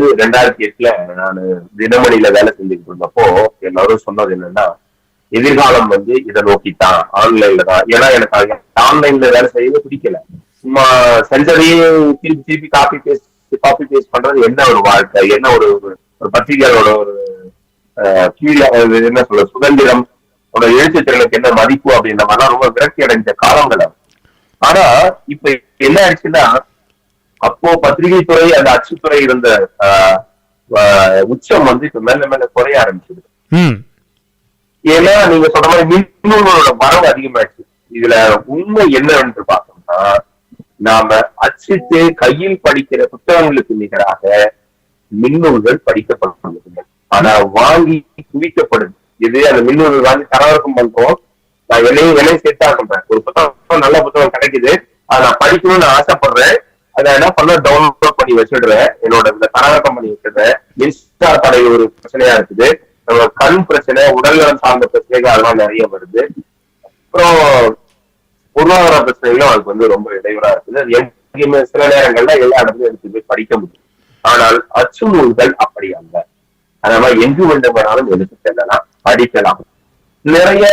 2008 நான் தினமணியில வேலை செஞ்சுட்டு இருந்தப்போ எல்லாரும் சொன்னது என்னன்னா, எதிர்காலம் வந்து இதை நோக்கித்தான், ஆன்லைன்ல தான். ஏன்னா எனக்கு ஆன்லைன்ல வேலை செய்யவே பிடிக்கல. சும்மா செஞ்சதையே திருப்பி காப்பி பேஸ்ட் பண்றது என்ன ஒரு வாழ்க்கை, என்ன ஒரு பத்திரிகையோட ஒரு கீழே என்ன சொல்ற சுதந்திரம், எழுத்து திறனுக்கு என்ன மதிப்பு அப்படின்ற மாதிரிலாம் ரொம்ப விரக்தி அடைஞ்ச காலங்கள். ஆனா இப்ப என்ன ஆயிடுச்சுன்னா, அப்போ பத்திரிகை துறை அந்த அச்சுத்துறை இருந்த உச்சம் வந்து இப்ப மேல மேல குறைய ஆரம்பிச்சது. ஏன்னா நீங்க சொன்ன மாதிரி மின்னூலோட வரவு அதிகமாயிடுச்சு. இதுல உண்மை என்னவென்று பார்த்தோம்னா, நாம அச்சிட்டு கையில் படிக்கிற புத்தகங்களுக்கு நிகராக மின்னூல்கள் படிக்கப்படுவதில்லை. ஆனா வாங்கி குவிக்கப்படுது. இது அந்த மின்னூல்கள் வாங்கி தரவிறக்கம் பண்றோம். நான் என்னையும் சேர்த்தா பண்றேன். ஒரு புத்தகம் நல்ல புத்தகம் கிடைக்குது, அதை நான் படிக்கணும்னு ஆசைப்படுறேன். அதை என்ன பண்ண டவுன்லோட் பண்ணி வச்சிடுறேன், என்னோட இந்த தரவிறக்கம் பண்ணி வச்சிடுறேன். மின்சார தடை ஒரு பிரச்சனையா இருக்குது, கண் பிரச்சனை, உடல்நலம் சார்ந்த பிரச்சனைகள் அதெல்லாம் நிறைய வருது. அப்புறம் பொருளாதார பிரச்சனைகளும் அதுக்கு வந்து ரொம்ப இடையூறா இருக்குது. அது எங்கேயுமே சில நேரங்கள்ல எல்லா இடத்துலயும் எடுத்து போய் படிக்க முடியும். ஆனால் அச்சு நூல்கள் அப்படி அல்ல. அதனால எங்கு வேண்டுமானாலும் எடுத்து செல்லலாம், படிக்கலாம். நிறைய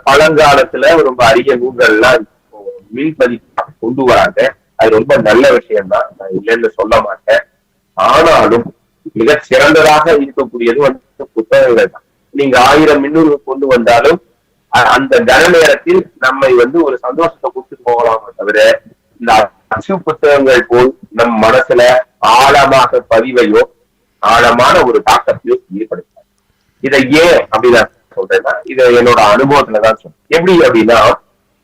பழங்காலத்துல ரொம்ப அரிய நூல்கள் எல்லாம் மீன்பதிப்பு கொண்டு வராங்க. அது ரொம்ப நல்ல விஷயம்தான், நான் இல்லைன்னு சொல்ல மாட்டேன். ஆனாலும் மிக சிறந்ததாக இருக்கக்கூடியது வந்து புத்தகங்கள் தான். நீங்க 1000 மின்னூறு கொண்டு வந்தாலும் அந்த கன நேரத்தில் நம்மை வந்து ஒரு சந்தோஷத்தை கொடுத்துட்டு போகலாமே தவிர, இந்த அச்சு புத்தகங்கள் போல் நம் மனசுல ஆழமாக பதிவையோ ஆழமான ஒரு தாக்கத்தையோ ஏற்படுத்தாது. இதை ஏன் அப்படின்னு சொல்றேன்னா, இதை என்னோட அனுபவத்துலதான் சொல்றேன். எப்படி அப்படின்னா,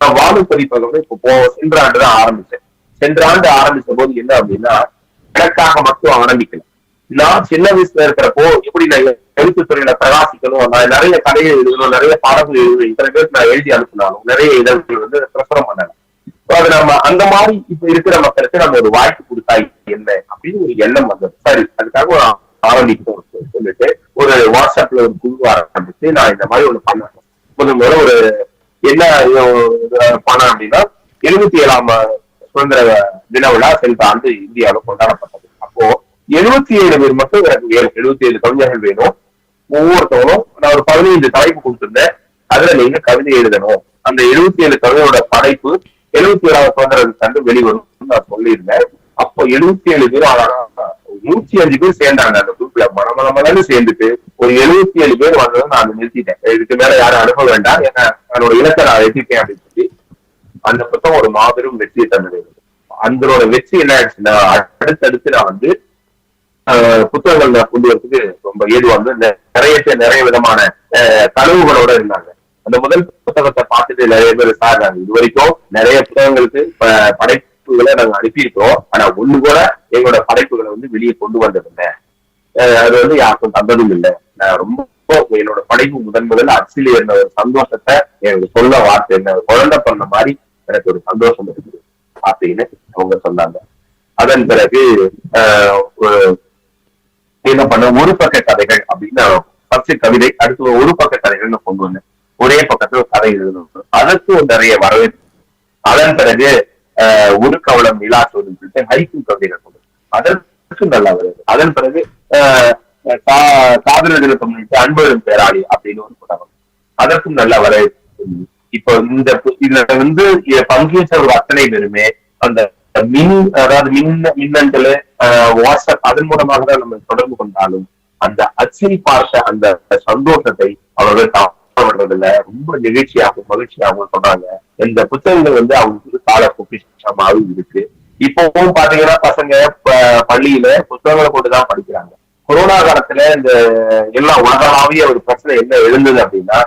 நான் வாழும் பதிப்பகம் இப்போ சென்ற ஆண்டு தான் ஆரம்பிச்சேன். சென்ற ஆண்டு ஆரம்பிச்ச போது என்ன அப்படின்னா, எனக்காக மட்டும் ஆரம்பிக்கல. நான் சின்ன வயசுல இருக்கிறப்போ எப்படி நான் எழுத்துத்துறையில பிரகாசிக்கணும், நான் நிறைய கதைகள் எழுதணும், நிறைய பாடங்கள் எழுதணும், இத்தனை பேருக்கு நான் எழுதி அனுப்பினாலும் நிறைய இதழ்கள் வந்து பிரசுரம் பண்ணல. அது நம்ம அந்த மாதிரி இப்ப இருக்கிற மக்களுக்கு நம்ம ஒரு வாய்ப்பு கொடுத்தா என்ன அப்படின்னு ஒரு எண்ணம் வந்தது. சரி, அதுக்காக ஆரம்பிக்கும் சொல்லிட்டு ஒரு வாட்ஸ்அப்ல ஒரு குழு ஆரம்பிச்சு நான் இந்த மாதிரி ஒண்ணு பண்ணேன். முதல்ல ஒரு என்ன பணம் அப்படின்னா, 77ஆம் சுதந்திர தின விழா சென்ற ஆண்டு இந்தியாவில் கொண்டாடப்பட்டது. அப்போ 77 பேர் மட்டும் எனக்கு வேணும், 77 கவிஞர்கள் வேணும். ஒவ்வொருத்தவங்களும் நான் ஒரு 15 தலைப்பு கொடுத்திருந்தேன். அதுல நீங்க கவிதை எழுதணும். அந்த 77 கவிதையோட படைப்பு 77ஆவது சுதந்திர கண்டு வெளிவரும் நான் சொல்லியிருந்தேன். அப்போ 77 பேரும் 105 பேர் சேர்ந்தாங்க அந்த குரூப்ல. மனமளமலன்னு சேர்ந்துட்டு ஒரு 77 பேர் வந்ததை நான் நிறுத்திட்டேன். இதுக்கு மேல யாரும் அனுப்ப வேண்டாம், ஏன்னா என்னோட இலக்கை நான் வெற்றிப்பேன் அப்படின்னு சொல்லி அந்த புத்தகம் ஒரு மாபெரும் வெற்றியை தந்தது. அதனோட வெற்றி என்ன ஆயிடுச்சுன்னா, அடுத்தடுத்து நான் வந்து புத்தகங்கள் கொண்டு வரதுக்கு ரொம்ப ஏதுவா வந்து நிறைய விதமான கனவுகளோட இருந்தாங்க. அந்த முதல் புத்தகத்தை பார்த்துட்டு நிறைய பேர் சார், நாங்க இது வரைக்கும் நிறைய புத்தகங்களுக்கு படைப்புகளை நாங்க அனுப்பியிருக்கிறோம், ஆனா ஒண்ணு கூட எங்களோட படைப்புகளை வந்து வெளியே கொண்டு வந்ததில்லை, அது வந்து யாருக்கும் தந்ததும் இல்லை. நான் ரொம்ப என்னோட படைப்பு முதல்ல அச்சிலே இருந்த ஒரு சந்தோஷத்தை எனக்கு சொல்ல வார்த்தை என்ன குழந்தை பண்ண மாதிரி எனக்கு ஒரு சந்தோஷம் இருக்குது அப்படின்னு அவங்க சொன்னாங்க. அதன் பிறகு என்ன பண்ண, ஒரு பக்க கதைகள் அப்படின்னு ஃபர்ஸ்ட் கவிதை, அடுத்து ஒரு பக்க கதைகள் நான் கொண்டு வந்தேன். ஒரே பக்கத்துல ஒரு கதை எழுதணும், அதற்கு நிறைய வரவேற்பு. அதன் பிறகு ஒரு கவலம் நிலாசோதுன்னு சொல்லிட்டு ஹைக்கூ கவிதைகள் கொண்டு அதற்கு நல்லா வருது. அதன் பிறகு காதல் எழுதம் அன்பரும் பேராளி அப்படின்னு ஒரு புத்தகம், அதற்கும் நல்லா வரவேற்பு. இப்போ இதுல வந்து பங்கேற்றவர்கள் அத்தனை பேருமே அந்த அதாவது மின்னஞ்சல், வாட்ஸ்அப் அதன் மூலமாக தான் நம்ம தொடர்பு கொண்டாலும் அந்த அச்சில் பார்த்த அந்த சந்தோஷத்தை அவர்கள் காணப்படுறதுல ரொம்ப நிகழ்ச்சியாகவும் மகிழ்ச்சியாகவும் சொல்றாங்க. இந்த புத்தகங்கள் வந்து அவங்களுக்கு கால பொக்கிஷமாகவும் இருக்கு. இப்பவும் பாத்தீங்கன்னா பசங்க பள்ளியில புத்தகங்களை போட்டுதான் படிக்கிறாங்க. கொரோனா காலத்துல இந்த எல்லாம் உலகளாவிய ஒரு பிரச்சனை என்ன எழுந்தது அப்படின்னா,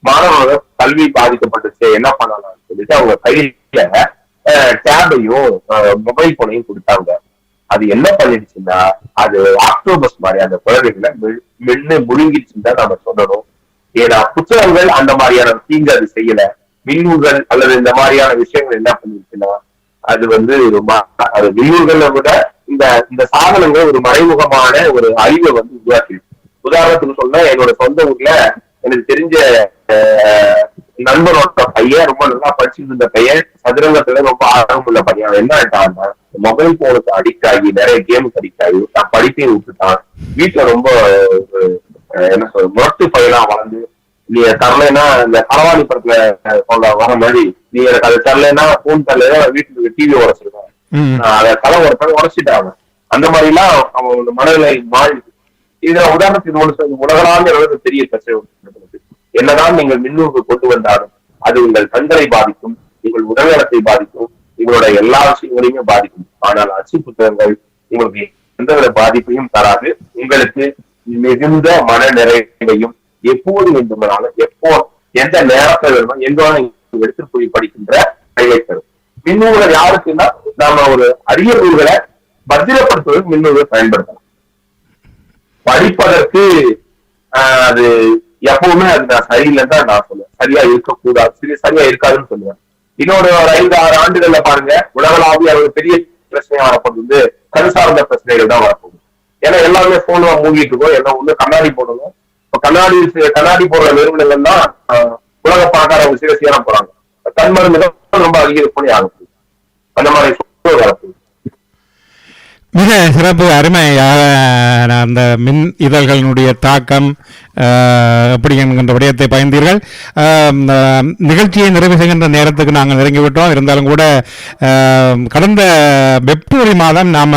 மாணவர்கள் கல்வி பாதிக்கப்பட்டுச்சு, என்ன பண்ணலாம்னு சொல்லிட்டு அவங்க கையில டேபையும் மொபைல் போனையும் கொடுத்தாங்க. அது என்ன பண்ணிடுச்சுன்னா, அது ஆக்டோபஸ் மாதிரி அந்த குழந்தைகளை மென்னு முழுங்கிடுச்சுன்னு தான் நம்ம சொல்லணும். ஏன்னா புத்தகங்கள் அந்த மாதிரியான தீங்கு அது செய்யல. மின்னூல்கள் அல்லது இந்த மாதிரியான விஷயங்கள் என்ன பண்ணிருச்சுன்னா, அது வந்து அது மின்னூல்களை விட இந்த சாதனங்கள் ஒரு மறைமுகமான ஒரு அறிவை வந்து உருவாக்கிடுச்சு. உதாரணத்துக்கு சொன்னா, என்னோட சொந்த ஊர்ல எனக்கு தெரிஞ்ச நண்பனோட பையன், ரொம்ப நல்லா படிச்சுட்டு இருந்த பையன், சதுரங்கத்துல ரொம்ப ஆர்வம் உள்ள பையன், என்ன ஆயிட்டான்னா மொபைல் போனுக்கு அடிக்ட் ஆகி நிறைய கேமுக்கு அடிக்ட் ஆகி நான் படிப்பையும் விட்டுட்டான். வீட்டுல ரொம்ப என்ன சொல்ற முரட்டு பையனா வளர்ந்து, நீ தரலைன்னா இந்த களவாணி படத்துல சொல்ல வர மாதிரி, நீ எனக்கு அதை தரலைன்னா போன் தரலைன்னா வீட்டுக்கு டிவி உடச்சிருக்கான், அதை களம் உடச்சிட்டாங்க. அந்த மாதிரி எல்லாம் அவன் மனநிலை மாறி. இதுல உதாரணத்துக்கு ஒன்று உலகளாவிய பெரிய பிரச்சனை. என்னதான் நீங்கள் மின்னூறு கொண்டு வந்தாலும் அது உங்கள் கண்களை பாதிக்கும், உங்களுடைய உங்கள் உடல்நலத்தை பாதிக்கும், உங்களோட எல்லா விஷயங்களையுமே பாதிக்கும். ஆனால் அச்சு புத்தகங்கள் உங்களுக்கு எந்தவித பாதிப்பையும் தராது. உங்களுக்கு மிகுந்த மன நிறைவையும் எப்போது வேண்டுமானாலும் எப்போ எந்த நேரத்தில் வேணுமோ எங்க எடுத்து போய் படிக்கின்ற கையை தரும். மின்னூல்கள் யாருக்குன்னா நாம ஒரு அரிய நூல்களை பத்திரப்படுத்துவதற்கு மின்னூல்களை பயன்படுத்தலாம். படிப்பதற்கு அது எப்பவுமே அது நான் சரியில்லைன்னு தான் நான் சொல்லுவேன். சரியா இருக்கக்கூடாது, சரியா இருக்காதுன்னு சொல்லுவேன். இன்னொரு 5-6 ஆண்டுகள்ல பாருங்க, உலகளாவிய ஒரு பெரிய பிரச்சனையா வரப்போகுது கண் சார்ந்த பிரச்சனைகள் தான் வரப்போகுது. ஏன்னா எல்லாருமே போன்ல மூங்கிட்டு இருக்கோம், எல்லாம் ஒண்ணு கண்ணாடி போடணும். இப்ப கண்ணாடி போடுற நிறுவனங்கள் தான் உலக பணக்காரங்க சிவசியான போறாங்க. கண் மருந்து ரொம்ப அதிகம் பண்ணி ஆகும். அந்த மாதிரி சூழல் வரப்போகுது. மிக சிறப்பு, அருமையாக அந்த மின் இதழ்களினுடைய தாக்கம் எப்படி என்கின்ற விடயத்தை பயந்தீர்கள். நிகழ்ச்சியை நிறைவு செய்கின்ற நேரத்துக்கு நாங்கள் நெருங்கிவிட்டோம். இருந்தாலும் கூட கடந்த பிப்ரவரி மாதம் நாம்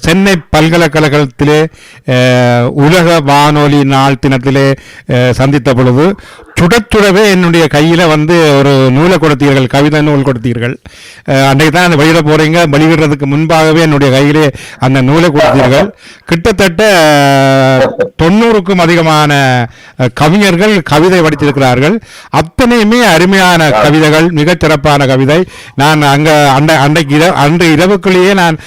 சென்னை பல்கலைக்கழகத்திலே உலக வானொலி நாள் தினத்திலே சந்தித்த பொழுது சுடச்சுடவே என்னுடைய கையில் ஒரு நூலை கொடுத்தீர்கள், கவிதை நூல் கொடுத்தீர்கள். அன்றைக்கு தான் அந்த வெளியிட போகிறீங்க, வெளியிடுறதுக்கு முன்பாகவே என்னுடைய கையிலே அந்த நூலை கொடுத்தீர்கள். கிட்டத்தட்ட 90க்கும் அதிகமான கவிஞர்கள் கவிதை படித்திருக்கிறார்கள். அத்தனையுமே அருமையான கவிதைகள், மிகச் சிறப்பான கவிதை. நான் அன்று இரவுக்குள்ளேயே நான்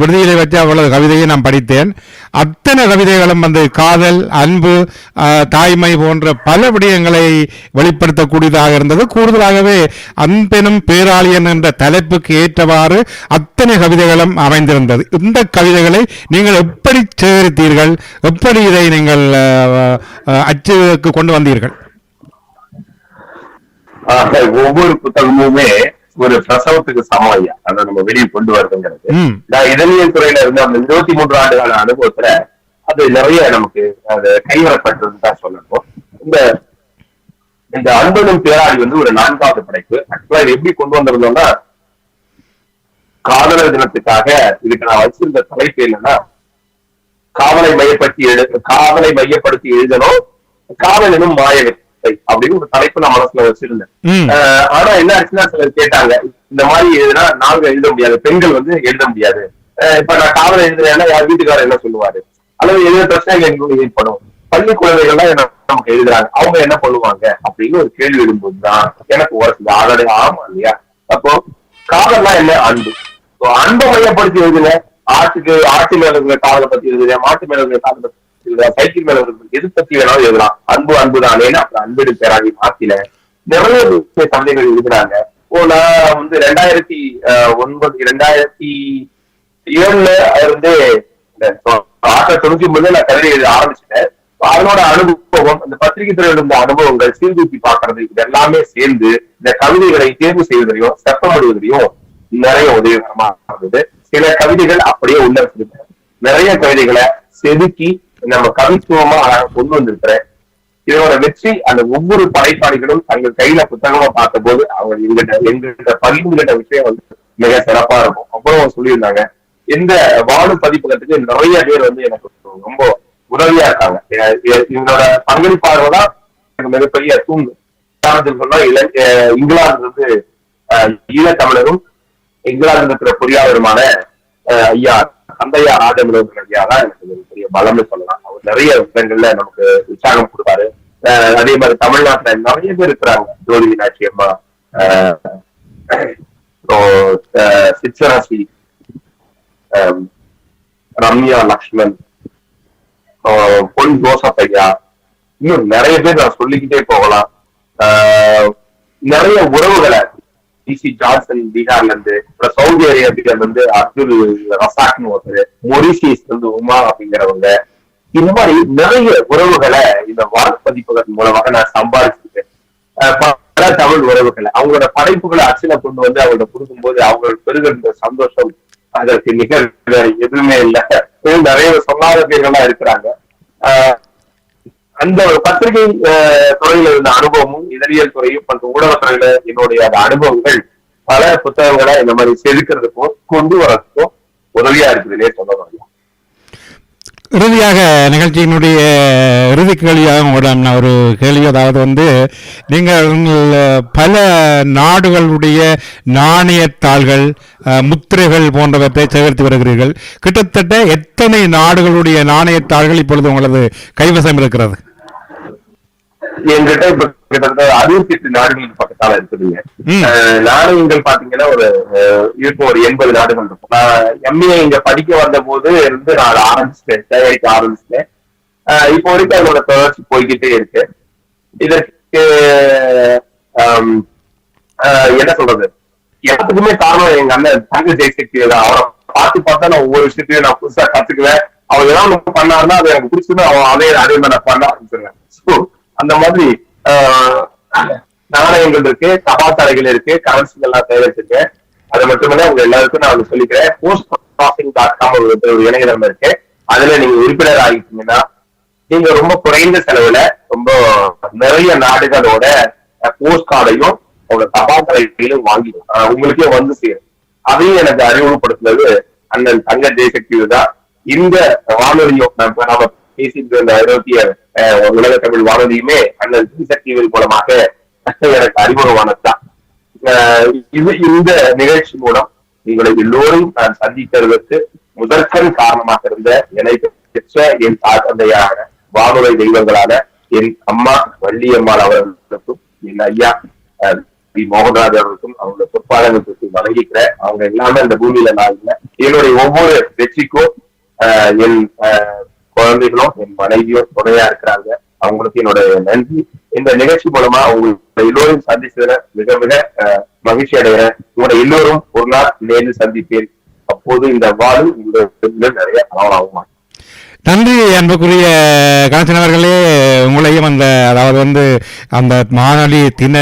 விடுதியிலே வச்சு அவ்வளவு கவிதையை நான் படித்தேன். அத்தனை கவிதைகளும் காதல், அன்பு, தாய்மை போன்ற பல விடயங்களை வெளிப்படுத்தக்கூடியதாக இருந்தது. கூடுதலாகவே அன்பெனும் பேராளியன் என்ற தலைப்புக்கு ஏற்றவாறு அத்தனை கவிதைகளும் அமைந்திருந்தது. இந்த கவிதைகளை நீங்கள் எப்படி சேகரித்தீர்கள்? எப்படி இதை நீங்கள் அச்சுக்கு கொண்டு வந்தீர்கள்? ஒவ்வொரு புத்தகமுமே ஒரு பிரசவத்துக்கு சமாளியா அதை நம்ம வெளியே கொண்டு வருதுங்கிறது. நான் இதழியல் துறையில இருந்து அந்த 23 ஆண்டுகால அனுபவத்துல அது நிறைய நமக்கு அது கைவரப்பட்டதுன்னு தான் சொல்லணும். இந்த அன்பனும் பேராளி ஒரு 4வது படைப்பு. ஆக்சுவலா இது எப்படி கொண்டு வந்திருந்தோம்னா, காதலர் தினத்துக்காக இதுக்கு நான் வச்சிருந்த தலைப்பு என்னன்னா, காதலை மையப்படுத்தி எழுதணும், காதல் எனும் மாயவித்தை அப்படின்னு ஒரு தலைப்பு நான் மனசுல வச்சிருந்தேன். ஆனா என்ன ஆச்சுன்னா, சிலர் கேட்டாங்க, இந்த மாதிரி எழுதுனா நாங்க எழுத முடியாது, பெண்கள் எழுத முடியாது. இப்ப நான் காதலை எழுதுறேன்னா யார் வீட்டுக்காரர் என்ன சொல்லுவாரு, அல்லது எழுத பிரச்சனை எங்களுக்கு ஏற்படும், பள்ளி குழந்தைகள்லாம் என்ன நமக்கு எழுதுறாங்க, அவங்க என்ன பண்ணுவாங்க அப்படின்னு ஒரு கேள்வி எழும்போதுதான் எனக்கு உரசுது. ஆல்ரெடி ஆமா இல்லையா? அப்போ காதல்லாம் என்ன? அன்பு. அன்பை மையப்படுத்தி எழுதுங்க. ஆட்டு மேல இருக்கிற காதலை பத்தி எழுதுங்க, மாட்டு மேல இருக்கிற காதலை பத்தி எழுதுங்க, சைக்கிள் மேல இருக்கிற எது பத்தி வேணாலும் எழுதலாம். அன்புதானே. அப்புறம் அன்பெடு பேராளி மாத்தில நிறைய கவிதைகள் எழுதுறாங்க. நான் 2007 இருந்து 1999 நான் கவிதை எழுத ஆரம்பிச்சிட்டேன். அதனோட அனுபவம், அந்த பத்திரிகை துறையில் இருந்த அனுபவங்கள், சீர்தூக்கி பார்க்கறது, இது எல்லாமே சேர்ந்து இந்த கவிதைகளை தேர்வு செய்வதையும் செப்பமிடுவதையும் நிறைய உதவிகரமா இருந்தது. சில கவிதைகள் அப்படியே உள்ள வச்சிருக்கேன். நிறைய கவிதைகளை செதுக்கி நம்ம கவித்துவமா கொண்டு வந்திருக்கிறேன். இதோட வெற்றி அந்த ஒவ்வொரு படைப்பாளிகளும் தங்கள் கையில புத்தகமா பார்த்த போது அவங்க எங்கிட்ட பகிர்ந்துகிட்ட விஷயம் மிக சிறப்பா இருக்கும். அப்புறம் சொல்லியிருந்தாங்க, இந்த வானு பதிப்பகத்துக்கு நிறைய பேர் எனக்கு ரொம்ப உதவியா இருக்காங்க. இதோட பங்களிப்பாளர்தான் எனக்கு மிகப்பெரிய தூங்கு. சொன்னா இங்கிலாந்து ஈழத்தமிழரும் இங்கிலாந்து இருக்கிற பொறியாளருமான ஐயா சந்தையா ராஜமிலோகன் ஐயா தான் எனக்கு பெரிய பலம்னு சொல்லலாம். அவர் நிறைய விஷயங்கள்ல நமக்கு உற்சாகம் கொடுப்பாரு. அதே மாதிரி தமிழ்நாட்டுல நிறைய பேர் இருக்கிறாங்க. ஜோதி மீனாட்சி அம்மா, சிச்சராசி, ரம்யா லக்ஷ்மன், பொன் ஜோசப் ஐயா, இன்னும் நிறைய பேர் நான் சொல்லிக்கிட்டே போகலாம். நிறைய உறவுகளை டிசி ஜான்சன் பீகார்ல இருந்து, சவுதி அரேபியால இருந்து அப்துல் ரசாக்னு ஒருத்தர், மொரிசியஸ்ல இருந்து உமா அப்படிங்கிறவங்க, இந்த மாதிரி நிறைய உறவுகளை இந்த வார்ப்பதிப்பதன் மூலமாக நான் சம்பாதிச்சிருக்கேன். பல தமிழ் உறவுகளை அவங்களோட படைப்புகளை அச்சில கொண்டு அவங்களோட கொடுக்கும் போது அவங்களுக்கு பெருகின்ற சந்தோஷம் அதற்கு நிகழ் வேற எதுவுமே இல்லை. நிறைய சொல்லாத பேர்கள்லாம் இருக்கிறாங்க. அந்த ஒரு பத்திரிகை துறையில இருந்த அனுபவமும் இதழியல் துறையும் மற்றும் ஊடகத்துறையில என்னுடைய அந்த அனுபவங்கள் பல புத்தகங்களை இந்த மாதிரி செதுக்கிறதுக்கும் கொண்டு வரதுக்கும் உதவியா இருக்குதுன்னே சொல்ல முடியும். இறுதியாக நிகழ்ச்சியினுடைய இறுதி கேள்வியாக உங்களிடம் நான் ஒரு கேள்வி, அதாவது வந்து நீங்கள் பல நாடுகளுடைய நாணயத்தாள்கள் முத்திரைகள் போன்றவற்றை சேகரித்து வருகிறீர்கள். கிட்டத்தட்ட எத்தனை நாடுகளுடைய நாணயத்தாள்கள் இப்பொழுது உங்களது கைவசம் இருக்கிறது? என்கிட்ட இப்ப கிட்டத்தட்ட 68 நாடுகளுக்கு பக்கத்தால இருக்குதுங்க. நாணயங்கள் பாத்தீங்கன்னா இருக்கும் ஒரு 80 நாடுகள் இருக்கும். நான் எம்ஏ இங்க படிக்க வந்த போது இருந்து நான் ஆரம்பிச்சிட்டேன், தயாரிக்க ஆரம்பிச்சிட்டேன். இப்போ வரைக்கும் அதோட தொடர்ச்சி போய்கிட்டே இருக்கு. இதற்கு என்ன சொல்றது, எல்லாத்துக்குமே காரணம் எங்க அண்ணன் தங்க ஜெயசக்தி தான். அவரை பார்த்து நான் ஒவ்வொரு விஷயத்தையும் நான் புதுசா கத்துக்குவேன். அவர் ஏதாவது பண்ணாருன்னா அது எனக்கு பிடிச்சது, அதே மாதிரி நான் பண்ண ஆரம்பிச்சிருவேன். ஸோ அந்த மாதிரி நாணயங்கள் இருக்கு, தபால் இருக்கு, கரன்சிகள் எல்லாம் தயாரிச்சிருக்கேன். அது மட்டுமல்ல உங்க எல்லாருக்கும் நான் சொல்லிக்கிறேன், postcrossing.com ஒரு இணையதளம் இருக்கு. அதுல நீங்க உறுப்பினர் ஆகிட்டீங்கன்னா நீங்க ரொம்ப குறைந்த செலவுல ரொம்ப நிறைய நாடுகளோட போஸ்ட் கார்டையும் உங்க தபால் தலைகளையும் வாங்கிடும், உங்களுக்கே வந்து சேரும். அதையும் எனக்கு அறிமுகப்படுத்துனது அண்ணன் தங்க ஜெயசக்தி தான். இந்த வானொலியும் நாம பேசிட்டு இருந்த ஐரோப்பிய உலக தமிழ் வானொலியுமே அண்ணன் ஜெயசக்தியின் மூலமாக எனக்கு அறிமுகமானதுதான். இந்த நிகழ்ச்சி மூலம் உங்களை எல்லோரும் நான் சந்தித்ததற்கு முதற்கண் காரணமாக இருந்த என்னை பெற்ற என் தந்தையான வானொலி தெய்வங்களான என் அம்மா வள்ளியம்மாள் அவர்களுக்கும் என் ஐயா மோகன்ராஜ் அவர்களுக்கும் அவங்களோட பொறுப்பாளர்களுக்கு வழங்கிக்கிறேன். அவங்க எல்லாமே அந்த பூமியில நான் இல்லை. என்னுடைய ஒவ்வொரு வெற்றிக்கும் என் குழந்தைகளும் என் மனைவியும் துணையா இருக்கிறாங்க. அவங்களுக்கு என்னோட நன்றி. இந்த நிகழ்ச்சி மூலமா உங்களை எல்லோரும் சந்திச்சதுல மிக மிக மகிழ்ச்சி அடைகிறேன். உங்களை எல்லோரும் ஒரு நாள் நேரில் சந்திப்பேன். அப்போது இந்த வாழ்வு உங்களுக்கு நிறைய ஆவலாகுமா. நன்றி அன்புக்குரிய கணேசன் அவர்களே. உங்களையும் அதாவது வந்து அந்த மாநாளி தின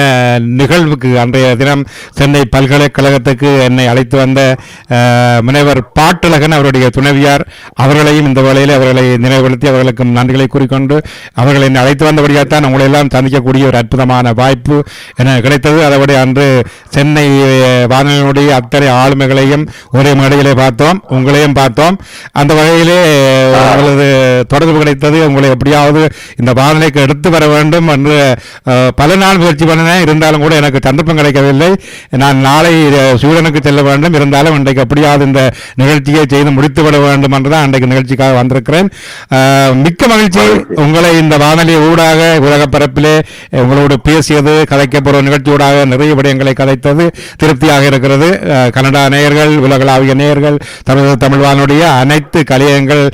நிகழ்வுக்கு அன்றைய தினம் சென்னை பல்கலைக்கழகத்துக்கு என்னை அழைத்து வந்த முனைவர் பாட்டழகன் அவருடைய துணைவியார் அவர்களையும் இந்த வேளையில் அவர்களை நினைவுபடுத்தி அவர்களுக்கும் நன்றிகளை கூறிக்கொண்டு அவர்களை என்னை அழைத்து வந்தபடியாகத்தான் உங்களை எல்லாம் சந்திக்கக்கூடிய ஒரு அற்புதமான வாய்ப்பு என கிடைத்தது. அதோட அன்று சென்னை வானொலியினுடைய அத்தனை ஆளுமைகளையும் ஒரே மேடையிலே பார்த்தோம், உங்களையும் பார்த்தோம். அந்த வகையிலே தொடர்பு கிடைத்தது. உங்களை எப்படியாவது இந்த வானொலிக்கு எடுத்து வர வேண்டும் என்று பல நாள் முயற்சி பண்ணினேன். இருந்தாலும் கூட எனக்கு சந்தர்ப்பம் கிடைக்கவில்லை. நான் நாளை ஸ்வீடனுக்கு செல்ல வேண்டும். இருந்தாலும் இன்றைக்கு எப்படியாவது இந்த நிகழ்ச்சியை செய்து முடித்துவிட வேண்டும் என்றுதான் அன்றைக்கு நிகழ்ச்சிக்காக வந்திருக்கிறேன். மிக்க மகிழ்ச்சி. உங்களை இந்த வானொலி ஊடாக உலக பரப்பிலே உங்களோடு பேசியது, கதைக்கப்போற நிகழ்ச்சி ஊடாக நிறைய விடயங்களை கதைத்தது திருப்தியாக இருக்கிறது. கனடா நேயர்கள், உலகளாவிய நேயர்கள், தமிழ் வானொலிய அனைத்து கலையங்கள்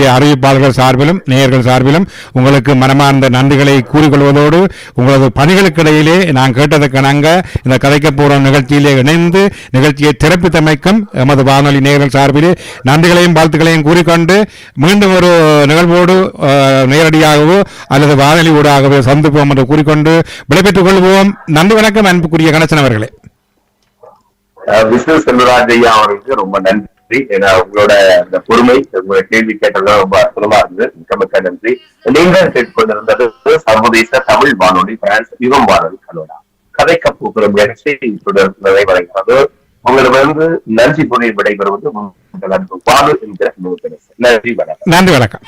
அறிவிப்பாளர்கள் சார்பிலும் நேயர்கள் சார்பிலும் உங்களுக்கு மனமார்ந்த நன்றிகளை கூறிக்கொள்வதோடு உங்களது பணிகளுக்கு இடையிலே நான் கேட்டதற்கணங்க இந்த கதைக்க போற நிகழ்ச்சியிலே இணைந்து நிகழ்ச்சியை திறப்பித்தமைக்கும் எமது வானொலி நேயர்கள் சார்பிலே நன்றிகளையும் வாழ்த்துக்களையும் கூறிக்கொண்டு மீண்டும் ஒரு நிகழ்வோடு நேரடியாகவோ அல்லது வானொலி ஊடாகவோ சந்திப்போம் என்று கூறிக்கொண்டு விடைபெற்றுக் கொள்வோம். நன்றி, வணக்கம் அன்புக்குரிய கணேசன் அவர்களே. விஷ்ணு செல்வராஜ் ஐயா அவர்களுக்கு ரொம்ப நன்றி. உங்களோட அந்த பொறுமை, உங்களோட கேள்வி கேட்டது ரொம்ப அற்புதமா இருந்தது. மிக்க நன்றி. நீங்கள் கேட்டுக்கொண்டிருந்தது சர்வதேச தமிழ் வானொலி பிரான்ஸ் யுகம் வானொலி கனடா கதைக்க போகிற முயற்சி இத்துடன் நிறைவடைகிறது. உங்களிடமிருந்து நன்றி புரிய விடைபெறுவது உங்கள் அன்பு பாலு என்கிற நன்றி, வணக்கம். நன்றி, வணக்கம்.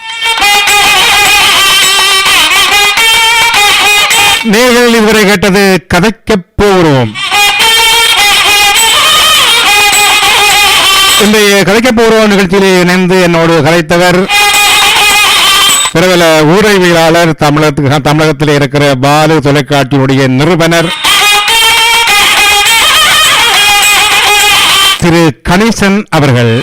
நேயர்கள் இதுவரை கேட்டது கதைக்க போகிறோம். இன்றைய கதைக்க போகிறோம் நிகழ்ச்சியிலே இணைந்து என்னோடு கதைத்தவர் பிரபல ஊடகவியலாளர், தமிழகத்தில் இருக்கிற பாலு தொலைக்காட்சியினுடைய நிறுவனர் திரு கணேசன் அவர்கள்.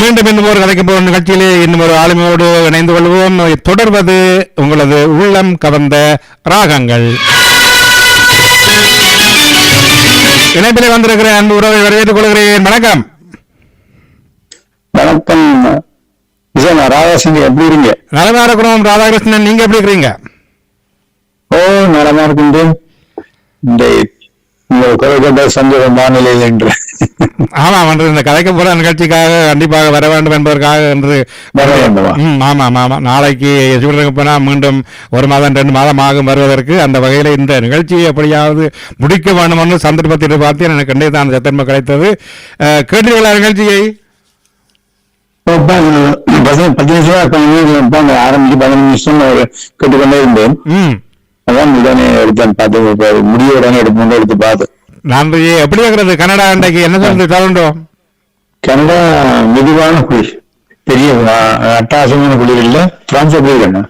மீண்டும் இன்னும் ஒரு கதைக்க போகும் நிகழ்ச்சியிலே இன்னும் ஒரு ஆளுமையோடு இணைந்து கொள்வோம். தொடர்வது உங்களது உள்ளம் கவர்ந்த ராகங்கள். இணைப்பிலே வந்திருக்கிற அன்பு உறவை வரவேற்றுக் கொள்கிறேன். வணக்கம். வணக்கம் ராதாகிருஷ்ணன், எப்படி இருக்கீங்க? நலமா இருக்கிறோம் ராதாகிருஷ்ணன், நீங்க எப்படி இருக்கிறீங்க? ஓ, நலமா இருக்கின்றேன். இந்த சந்தோஷம் வானிலையில் என்று ஆமாம் என்று இந்த கதைக்க போற நிகழ்ச்சிக்காக கண்டிப்பாக வர வேண்டும் என்பதற்காக என்று வர வேண்டுமா? ஆமாம் ஆமாம். நாளைக்கு சிவலிங்கப்பனா மீண்டும் 1 மாதம் 2 மாதம் ஆகும் வருவதற்கு. அந்த வகையில் இந்த நிகழ்ச்சியை எப்படியாவது முடிக்க வேண்டும் என்று சந்தர்ப்பத்தில் பார்த்து எனக்கு கண்டிப்பான சத்தன்மை கிடைத்தது. கேட்டீர்களா நிகழ்ச்சியை? 10 நிமிஷம் ஆரம்பிச்சு 15 நிமிஷம் கேட்டுக்கொண்டே இருந்தேன். அதான் உடனே எடுத்தேன், பார்த்து முடிய உடனே எடுத்து பார்த்து. நன்றி. எப்படி இருக்கிறது கனடா இன்றைக்கு? என்ன சொல்றது சொல்லணும்? கனடா மெதுவான குளிர், பெரிய அட்டகாசமான குளிர் இல்ல. பிரான்ஸ் எப்படி இருக்கேன்?